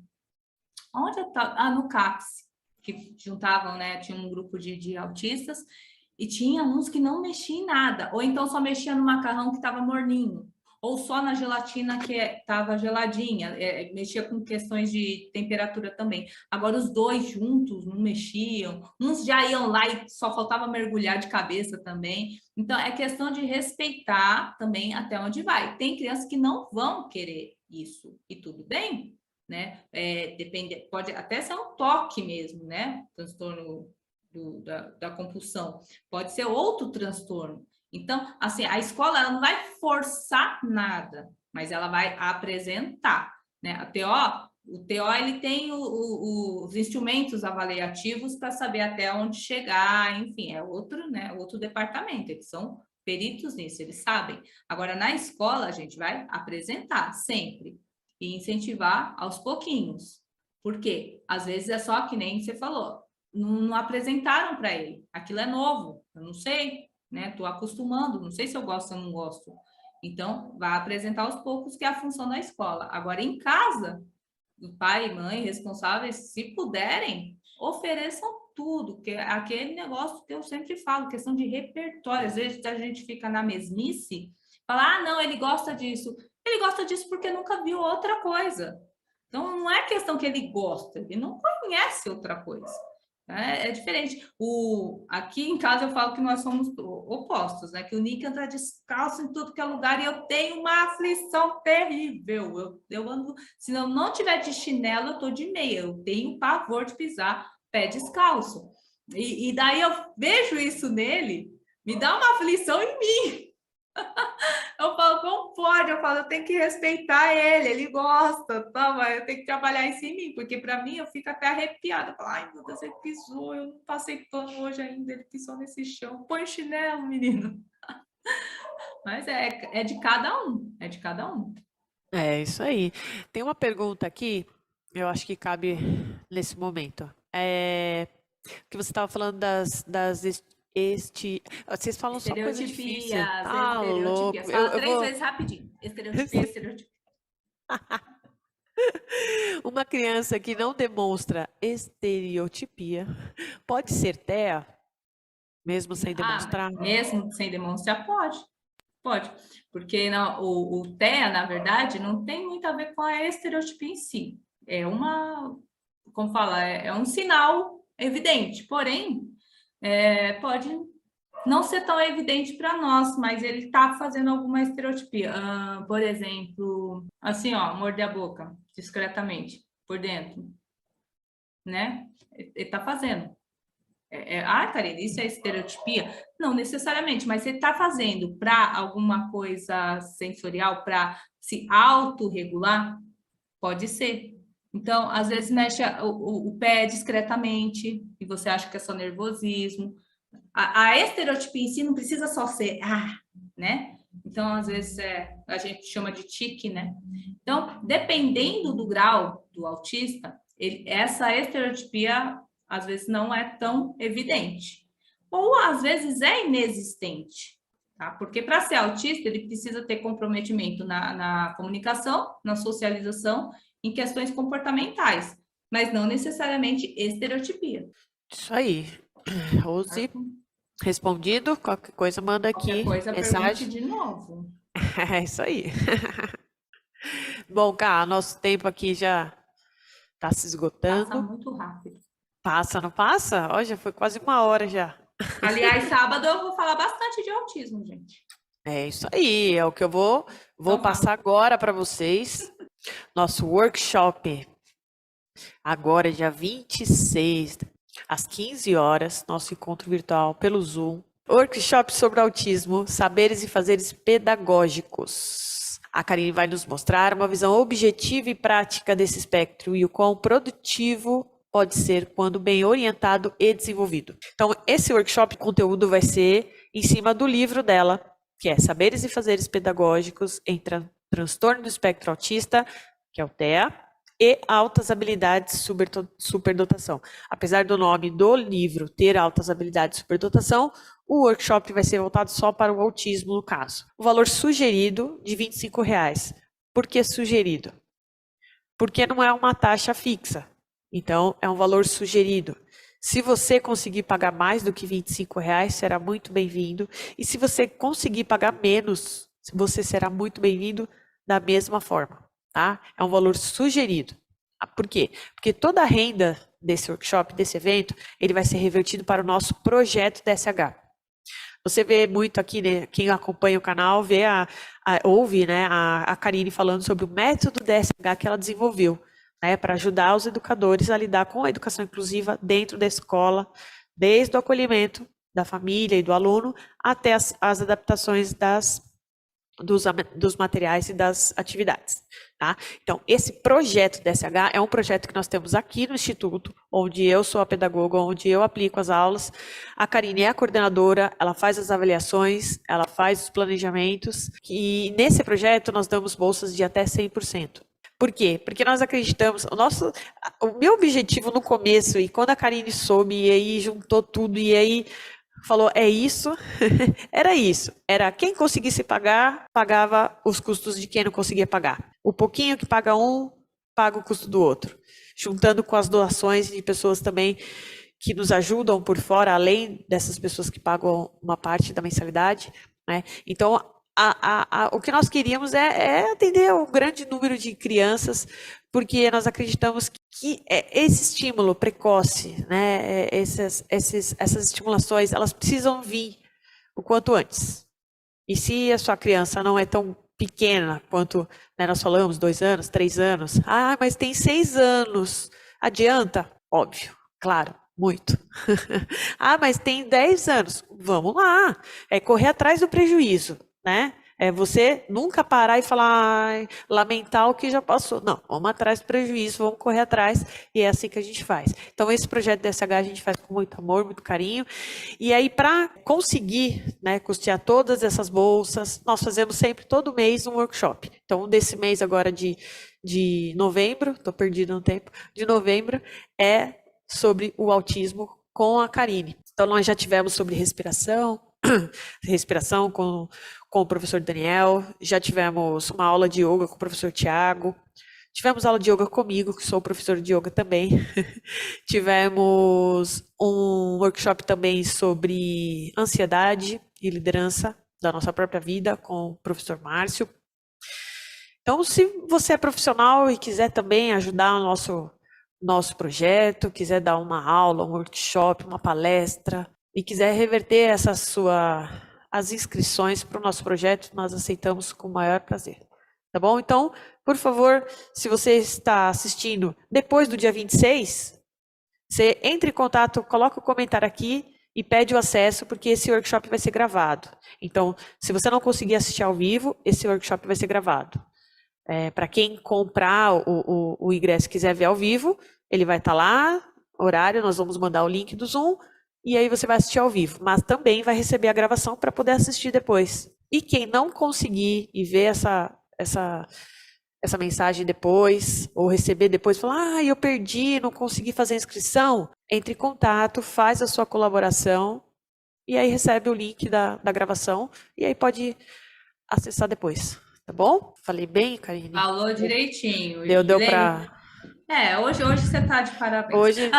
Speaker 2: Onde eu tava? Ah, no CAPS, que juntavam, né? Tinha um grupo de autistas, e tinha uns que não mexiam em nada, ou então só mexia no macarrão que estava morninho, ou só na gelatina que estava geladinha, mexia com questões de temperatura também. Agora, os dois juntos não mexiam, uns já iam lá e só faltava mergulhar de cabeça também. Então, é questão de respeitar também até onde vai. Tem crianças que não vão querer isso, e tudo bem, né? Depende, pode até ser um toque mesmo, né? Transtorno da compulsão. Pode ser outro transtorno. Então, assim, a escola ela não vai forçar nada, mas ela vai apresentar, né? O TO ele tem os instrumentos avaliativos para saber até onde chegar, enfim, é outro, né? Outro departamento, eles são peritos nisso, eles sabem. Agora, na escola, a gente vai apresentar sempre e incentivar aos pouquinhos. Por quê? Às vezes é só que nem você falou, não apresentaram para ele. Aquilo é novo, eu não sei, né? Estou acostumando, não sei se eu gosto ou não gosto. Então, vai apresentar aos poucos, que é a função da escola. Agora, em casa, o pai e mãe responsáveis, se puderem, ofereçam tudo, que é aquele negócio que eu sempre falo, questão de repertório. Às vezes a gente fica na mesmice, fala, ah, não, ele gosta disso. Ele gosta disso porque nunca viu outra coisa. Então, não é questão que ele gosta, ele não conhece outra coisa. É diferente. Aqui em casa eu falo que nós somos opostos, né? Que o Nick anda descalço em tudo que é lugar e eu tenho uma aflição terrível. Eu ando, se eu não tiver de chinelo, eu tô de meia. Eu tenho pavor de pisar pé descalço. E daí eu vejo isso nele, me dá uma aflição em mim. Eu falo, como pode? Eu falo, eu tenho que respeitar ele gosta, tá? Mas eu tenho que trabalhar isso em mim, porque para mim eu fico até arrepiada. Eu falo, ai, meu Deus, ele pisou, eu não passei pano hoje ainda, ele pisou nesse chão. Põe chinelo, menino. Mas é de cada um, é de cada um.
Speaker 1: É isso aí. Tem uma pergunta aqui, eu acho que cabe nesse momento. Que você estava falando vocês falam só coisa difícil.
Speaker 2: Estereotipias,
Speaker 1: Tá
Speaker 2: estereotipias.
Speaker 1: louco. Eu,
Speaker 2: Fala
Speaker 1: eu
Speaker 2: três
Speaker 1: vou.
Speaker 2: vezes rapidinho. Estereotipia, estereotipia.
Speaker 1: Uma criança que não demonstra estereotipia pode ser TEA, mesmo sem demonstrar?
Speaker 2: Mesmo sem demonstrar, pode. Pode, porque não, o TEA, na verdade, não tem muito a ver com a estereotipia em si. É como fala, é um sinal evidente, porém, pode não ser tão evidente para nós, mas ele está fazendo alguma estereotipia. Por exemplo, assim, ó, morder a boca discretamente, por dentro, né? Ele está fazendo. Karine, isso é estereotipia? Não necessariamente, mas você está fazendo para alguma coisa sensorial, para se autorregular? Pode ser. Então, às vezes mexe o pé discretamente e você acha que é só nervosismo. A estereotipia em si não precisa só ser né? Então, às vezes a gente chama de tique, né? Então, dependendo do grau do autista, essa estereotipia às vezes não é tão evidente. Ou às vezes é inexistente. Tá? Porque para ser autista, ele precisa ter comprometimento na comunicação, na socialização, em questões comportamentais, mas não necessariamente estereotipia.
Speaker 1: Isso aí. Rose, respondido. Qualquer coisa, manda aqui
Speaker 2: Qualquer coisa,
Speaker 1: mensagem.
Speaker 2: pergunte de novo.
Speaker 1: É isso aí. Bom, cara, nosso tempo aqui já está se
Speaker 2: Passa
Speaker 1: esgotando.
Speaker 2: muito rápido.
Speaker 1: Passa, não passa? Ó, já foi quase 1 hora já.
Speaker 2: Aliás, sábado eu vou falar bastante de autismo, gente.
Speaker 1: É isso aí, é o que eu vou
Speaker 2: Então,
Speaker 1: passar agora para vocês. Nosso workshop, agora dia 26, às 15 horas, nosso encontro virtual pelo Zoom. Workshop sobre autismo, saberes e fazeres pedagógicos. A Karine vai nos mostrar uma visão objetiva e prática desse espectro e o quão produtivo pode ser quando bem orientado e desenvolvido. Então, esse workshop, o conteúdo vai ser em cima do livro dela, que é Saberes e Fazeres Pedagógicos em Transtorno do Espectro Autista, que é o TEA, e Altas Habilidades Superdotação. Apesar do nome do livro ter Altas Habilidades Superdotação, o workshop vai ser voltado só para o autismo, no caso. O valor sugerido de R$ 25,00. Por que sugerido? Porque não é uma taxa fixa. Então, é um valor sugerido. Se você conseguir pagar mais do que R$ 25,00, será muito bem-vindo. E se você conseguir pagar menos, você será muito bem-vindo da mesma forma, tá? É um valor sugerido. Por quê? Porque toda a renda desse workshop, desse evento, ele vai ser revertido para o nosso projeto DSH. Você vê muito aqui, né, quem acompanha o canal, ouve, né, a Karine falando sobre o método DSH que ela desenvolveu, né, para ajudar os educadores a lidar com a educação inclusiva dentro da escola, desde o acolhimento da família e do aluno até as adaptações dos materiais e das atividades. Tá? Então, esse projeto DSH é um projeto que nós temos aqui no Instituto, onde eu sou a pedagoga, onde eu aplico as aulas. A Karine é a coordenadora, ela faz as avaliações, ela faz os planejamentos, e nesse projeto nós damos bolsas de até 100%. Por quê? Porque nós acreditamos, o meu objetivo no começo, e quando a Karine soube, e aí juntou tudo, e aí falou, é isso, era isso. Era quem conseguisse pagar, pagava os custos de quem não conseguia pagar. O pouquinho que paga um, paga o custo do outro. Juntando com as doações de pessoas também que nos ajudam por fora, além dessas pessoas que pagam uma parte da mensalidade, né? Então, o que nós queríamos é atender um grande número de crianças, porque nós acreditamos que esse estímulo precoce, né, essas estimulações, elas precisam vir o quanto antes. E se a sua criança não é tão pequena quanto, né, nós falamos, 2 anos, 3 anos, mas tem 6 anos, adianta? Óbvio, claro, muito. Mas tem 10 anos, vamos lá, é correr atrás do prejuízo, né? É você nunca parar e falar, lamentar o que já passou. Não, vamos atrás do prejuízo, vamos correr atrás, e é assim que a gente faz. Então, esse projeto DSH a gente faz com muito amor, muito carinho. E aí, para conseguir, né, custear todas essas bolsas, nós fazemos sempre, todo mês, um workshop. Então, desse mês agora de novembro, estou perdida no tempo, de novembro, é sobre o autismo com a Karine. Então, nós já tivemos sobre respiração com o professor Daniel, já tivemos uma aula de yoga com o professor Tiago, tivemos aula de yoga comigo, que sou professor de yoga também, tivemos um workshop também sobre ansiedade e liderança da nossa própria vida com o professor Márcio. Então, se você é profissional e quiser também ajudar o nosso projeto, quiser dar uma aula, um workshop, uma palestra, e quiser reverter as inscrições para o nosso projeto, nós aceitamos com o maior prazer. Tá bom? Então, por favor, se você está assistindo depois do dia 26, você entre em contato, coloca o comentário aqui e pede o acesso, porque esse workshop vai ser gravado. Então, se você não conseguir assistir ao vivo, esse workshop vai ser gravado. Para quem comprar o ingresso e quiser ver ao vivo, ele vai estar lá, horário, nós vamos mandar o link do Zoom, e aí você vai assistir ao vivo, mas também vai receber a gravação para poder assistir depois. E quem não conseguir e ver essa mensagem depois, ou receber depois, falar, eu perdi, não consegui fazer a inscrição, entre em contato, faz a sua colaboração, e aí recebe o link da gravação, e aí pode acessar depois, tá bom? Falei bem, Karine?
Speaker 2: Falou direitinho.
Speaker 1: Deu para...
Speaker 2: Hoje você tá de parabéns.
Speaker 1: Hoje,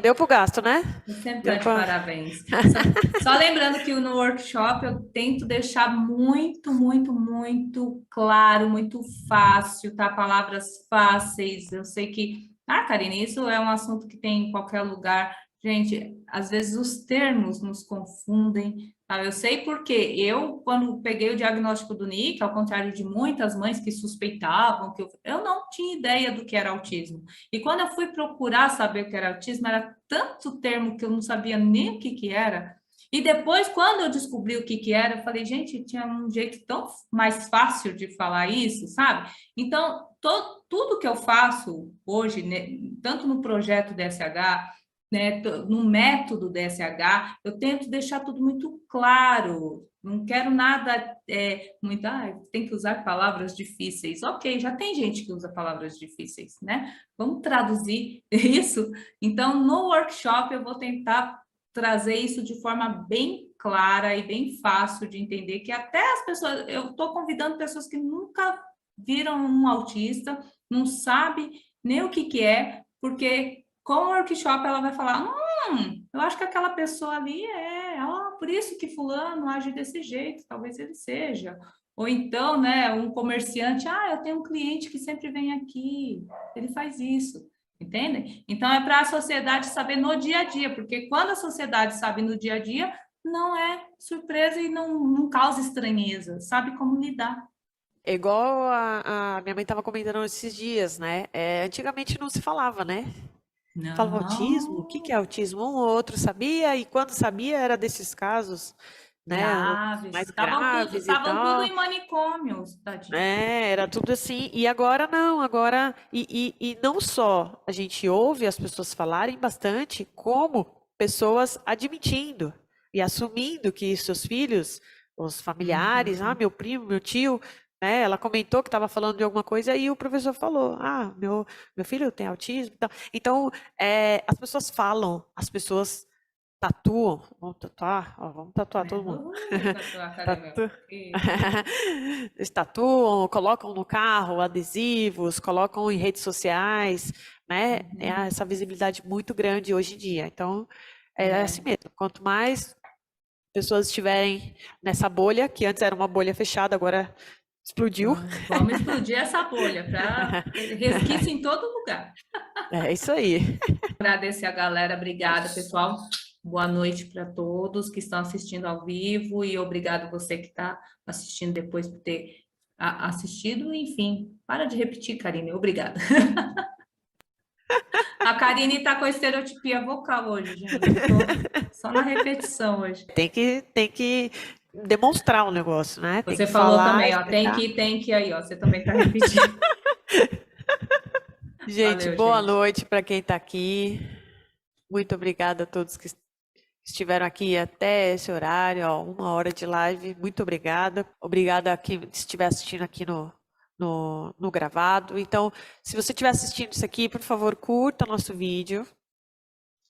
Speaker 1: deu pro gasto, né?
Speaker 2: Você sempre tá de parabéns. Só lembrando que no workshop eu tento deixar muito, muito, muito claro, muito fácil, tá? Palavras fáceis. Eu sei que, Karine, isso é um assunto que tem em qualquer lugar. Gente, às vezes os termos nos confundem. Tá? Eu sei porque eu, quando peguei o diagnóstico do Nick, ao contrário de muitas mães que suspeitavam, eu não tinha ideia do que era autismo. E quando eu fui procurar saber o que era autismo, era tanto termo que eu não sabia nem o que era. E depois, quando eu descobri o que era, eu falei, gente, tinha um jeito tão mais fácil de falar isso, sabe? Então, tudo que eu faço hoje, né, tanto no projeto DSH, né, no método DSH, eu tento deixar tudo muito claro. Não quero nada muito, tem que usar palavras difíceis. Ok, já tem gente que usa palavras difíceis, né? Vamos traduzir isso? Então, no workshop, eu vou tentar trazer isso de forma bem clara e bem fácil de entender, que até as pessoas, eu estou convidando pessoas que nunca viram um autista, não sabe nem o que é, porque com o workshop ela vai falar, eu acho que aquela pessoa ali por isso que fulano age desse jeito, talvez ele seja. Ou então, né, um comerciante, eu tenho um cliente que sempre vem aqui, ele faz isso, entendem? Então, é para a sociedade saber no dia a dia, porque quando a sociedade sabe no dia a dia, não é surpresa e não causa estranheza, sabe como lidar.
Speaker 1: É igual a minha mãe estava comentando esses dias, né? Antigamente não se falava, né?
Speaker 2: Não.
Speaker 1: Falava autismo? O que é autismo? Um ou outro sabia, e quando sabia era desses casos, né? Mais graves e
Speaker 2: Estavam
Speaker 1: tal.
Speaker 2: tudo em manicômios, tadinho.
Speaker 1: Era tudo assim. E agora não, agora... E não só a gente ouve as pessoas falarem bastante, como pessoas admitindo e assumindo que seus filhos, os familiares, meu primo, meu tio, né? Ela comentou que estava falando de alguma coisa e o professor falou, meu filho tem autismo e tal. Então, as pessoas falam, as pessoas tatuam, vamos tatuar todo mundo. Eles tatuam, colocam no carro adesivos, colocam em redes sociais, né? Essa visibilidade muito grande hoje em dia. Então, é assim mesmo. Quanto mais pessoas estiverem nessa bolha, que antes era uma bolha fechada, agora explodiu.
Speaker 2: Vamos explodir essa bolha para resquício em todo lugar.
Speaker 1: É isso aí.
Speaker 2: Agradecer a galera, obrigada, pessoal. Boa noite para todos que estão assistindo ao vivo e obrigado você que está assistindo depois por ter assistido. Enfim, para de repetir, Karine, obrigada. A Karine está com a estereotipia vocal hoje, gente. Só na repetição hoje.
Speaker 1: Tem que demonstrar o negócio, né?
Speaker 2: Você falou também, ó, tem que aí, ó. Você também está repetindo.
Speaker 1: Gente,
Speaker 2: valeu,
Speaker 1: boa
Speaker 2: gente.
Speaker 1: noite para quem está aqui. Muito obrigada a todos que estiveram aqui até esse horário, 1 hora de live. Muito obrigada. Obrigada a quem estiver assistindo aqui no gravado. Então, se você estiver assistindo isso aqui, por favor, curta nosso vídeo.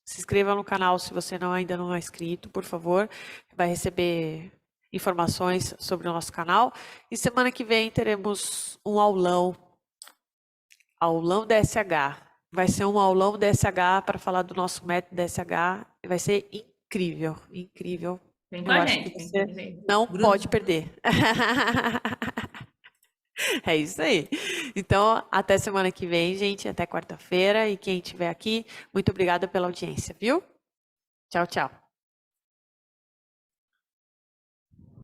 Speaker 1: Se inscreva no canal se você ainda não é inscrito, por favor. Vai receber informações sobre o nosso canal. E semana que vem teremos um aulão DSH. Vai ser um aulão DSH para falar do nosso método DSH. Vai ser incrível, incrível.
Speaker 2: Vem com a gente.
Speaker 1: Que você não pode perder. É isso aí. Então, até semana que vem, gente. Até quarta-feira. E quem estiver aqui, muito obrigada pela audiência, viu? Tchau, tchau.